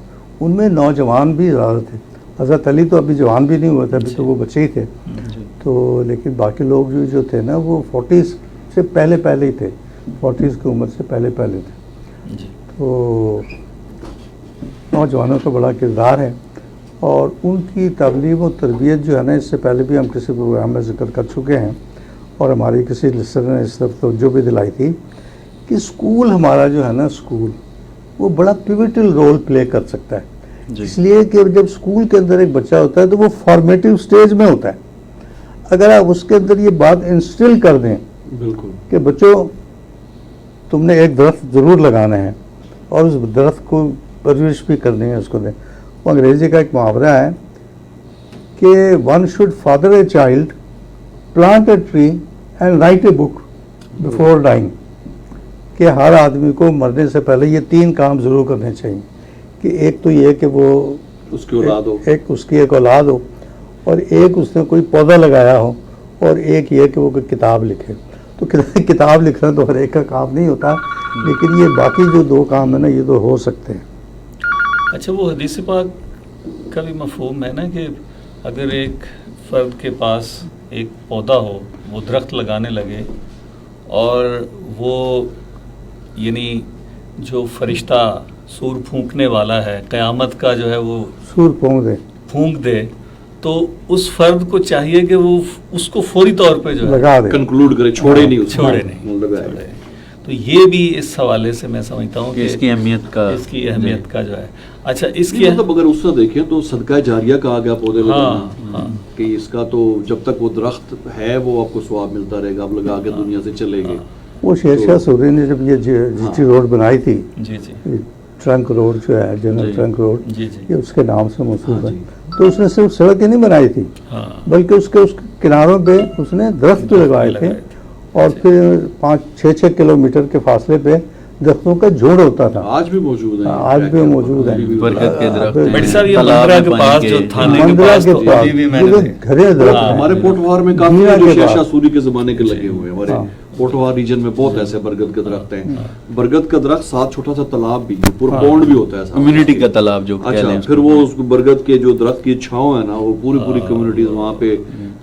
ان میں نوجوان بھی زیادہ تھے. حضرت علی تو ابھی جوان بھی نہیں ہوئے تھے, ابھی تو وہ بچے ہی تھے. تو لیکن باقی لوگ جو تھے نا وہ 40s سے پہلے ہی تھے, 40s کی عمر سے پہلے تھے. تو نوجوانوں کا بڑا کردار ہے, اور ان کی تعلیم و تربیت جو ہے نا اس سے پہلے بھی ہم کسی پروگرام میں ذکر کر چکے ہیں, اور ہماری کسی لسنر نے اس طرف توجہ بھی دلائی تھی کہ اسکول ہمارا جو ہے نا اسکول وہ بڑا پیوٹل رول پلے کر سکتا ہے. اس لیے کہ جب اسکول کے اندر ایک بچہ ہوتا ہے تو وہ فارمیٹیو سٹیج میں ہوتا ہے. اگر آپ اس کے اندر یہ بات انسٹل کر دیں بالکل کہ بچوں تم نے ایک درخت ضرور لگانا ہے اور اس درخت کو پرورش بھی کرنی ہے, اس کو دیں. وہ انگریزی کا ایک محاورہ ہے کہ one should father a child, plant a tree and write a book before dying, کہ ہر آدمی کو مرنے سے پہلے یہ 3 کام ضرور کرنے چاہیے. کہ ایک تو یہ کہ وہ اس کی اولاد ہو, اس کی ایک اولاد ہو, اور ایک اس نے کوئی پودا لگایا ہو, اور ایک یہ کہ وہ کوئی کتاب لکھے. تو کتاب لکھنا تو ہر ایک کا کام نہیں ہوتا, لیکن یہ باقی جو 2 کام ہیں نا یہ تو ہو سکتے ہیں. اچھا, وہ حدیث پاک کا بھی مفہوم ہے نا کہ اگر ایک فرد کے پاس ایک پودا ہو, وہ درخت لگانے لگے, اور وہ یعنی جو فرشتہ سور پھونکنے والا ہے قیامت کا جو ہے وہ سور پھونک دے, تو اس فرد کو چاہیے کہ وہ اس کو فوری طور پہ جو لگا دے, کنکلوڈ کرے, چھوڑے نہیں. تو یہ بھی اس حوالے سے میں سمجھتا ہوں کہ اس کی اہمیت کا جو ہے. اچھا, اس کی مطلب اگر اس سے دیکھیں تو صدقہ جاریہ کہا گیا پودے لگانا, کہ اس کا تو جب تک وہ درخت ہے وہ آپ کو ثواب ملتا رہے گا, آپ لگا کے دنیا سے چلے گئے. وہ شیر شاہ سوری نے جب یہ جی روڈ بنائی تھی, ٹرنک روڈ جو ہے جنرل ٹرنک روڈ, یہ اس کے نام سے موصوف ہے. تو اس نے صرف سڑک ہی نہیں بنائی تھی بلکہ اس کے کناروں پہ اس نے درخت لگائے تھے, اور پھر 5-6 کلومیٹر کے فاصلے پہ درختوں کا جھوڑ ہوتا تھا. آج بھی موجود ہیں. آج بھی موجود ہیں. برکت کے درخت بڑی صاحب یہ تالاب مندرہ کے پانی پاس جو تھانے کے مندرہ پاس کے تو پاس ابھی بھی میں نے دیکھا. گھرے درخت ہیں. ہمارے پوٹوہار میں کافی دنیا جو کے شہنشاہ بعد. سوری کے زمانے کے لگے ہوئے ہیں. ہمارے پوٹوہار ریجن میں بہت ایسے برگد کے درخت ہیں. برگد کا درخت ساتھ چھوٹا سا تالاب بھی ہے, پورا پونڈ بھی ہوتا ہے ساتھ. کمیونٹی کا تالاب جو کہہ اچھا, لیں. پھر وہ اس برگد کے جو درخت کی چھاؤں ہے نا, وہ پوری کمیونٹیز وہاں پہ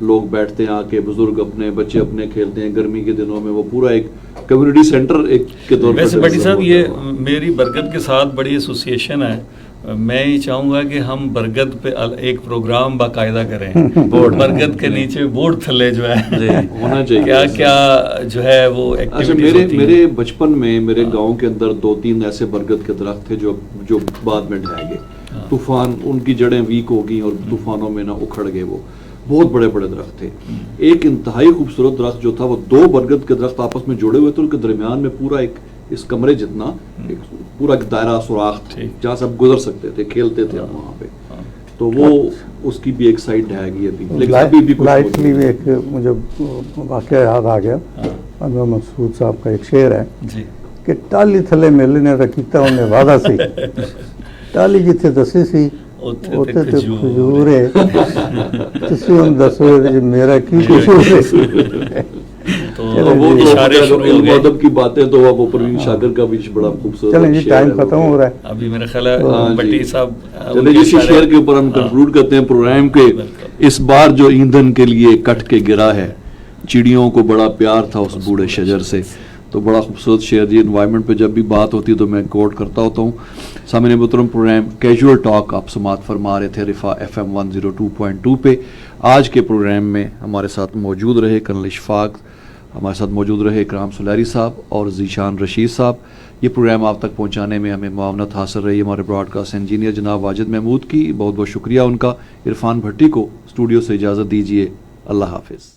لوگ بیٹھتے ہیں آ کے, بزرگ اپنے بچے اپنے کھیلتے ہیں. گرمی کے دنوں میں وہ پورا ایک کمیونٹی سینٹر ایک کے طور پر. ویسے بٹی صاحب یہ میری برگد کے ساتھ بڑی ایسوسیشن ہے. میں یہ چاہوں گا کہ ہم برگد پہ ایک پروگرام باقاعدہ کریں. برگد کے نیچے بورڈ تھلے جو ہے ہونا چاہیے کیا کیا جو ہے وہ اچھا, میرے بچپن میں میرے گاؤں کے اندر 2-3 ایسے برگد کے درخت تھے جو بعد میں ڈھہ گئے. طوفان, ان کی جڑیں ویک ہو گئیں اور طوفانوں میں نہ اکھڑ گئے. وہ بہت بڑے بڑے درخت تھے. ایک انتہائی خوبصورت درخت جو تھا, وہ 2 برگد کے درخت آپس میں جڑے ہوئے تھے. ان کے درمیان میں پورا ایک اس کمرے جتنا پورا ایک دائرہ سوراخ جہاں سے آپ گزر سکتے تھے, کھیلتے تھے وہاں پہ. تو وہ اس کی بھی ایک سائڈ ڈھہ گئی ابھی, لیکن ابھی بھی لائٹلی بھی ایک مجھے واقعہ یاد آ گیا. انور مسعود صاحب کا ایک شعر ہے کہ ٹالی تھلے میلے نے رکھیتا انہیں وعدہ سی, ٹالی جتھے دسی سی اوتے تے کھجور ہے, تسی ان دسو میرا کی قصور ہے. وہ علم ادب کی باتیں تو وہ پروین شاکر کا بھی بڑا خوبصورت. چلیں جی, ٹائم ختم ہو رہا ہے. ابھی میرا خیال ہے بٹی صاحب چلیں اسی شعر کے اوپر ہم کنکلوڈ کرتے ہیں پروگرام کے. اس بار جو ایندھن کے لیے کٹ کے گرا ہے, چڑیوں کو بڑا پیار تھا اس بوڑھے شجر سے. تو بڑا خوبصورت شعر جی. انوائرمنٹ پہ جب بھی بات ہوتی ہے تو میں کوٹ کرتا ہوتا ہوں. سامعین محترم, پروگرام کیجول ٹاک آپ سماعت فرما رہے تھے رفا FM 102.2 پہ. آج کے پروگرام میں ہمارے ساتھ موجود رہے کرنل اشفاق, ہمارے ساتھ موجود رہے اکرام سلیری صاحب اور ذیشان رشید صاحب. یہ پروگرام آپ تک پہنچانے میں ہمیں معاونت حاصل رہی ہمارے براڈ کاسٹ انجینئر جناب واجد محمود کی. بہت بہت شکریہ ان کا. عرفان بھٹی کو اسٹوڈیو سے اجازت دیجیے. اللہ حافظ.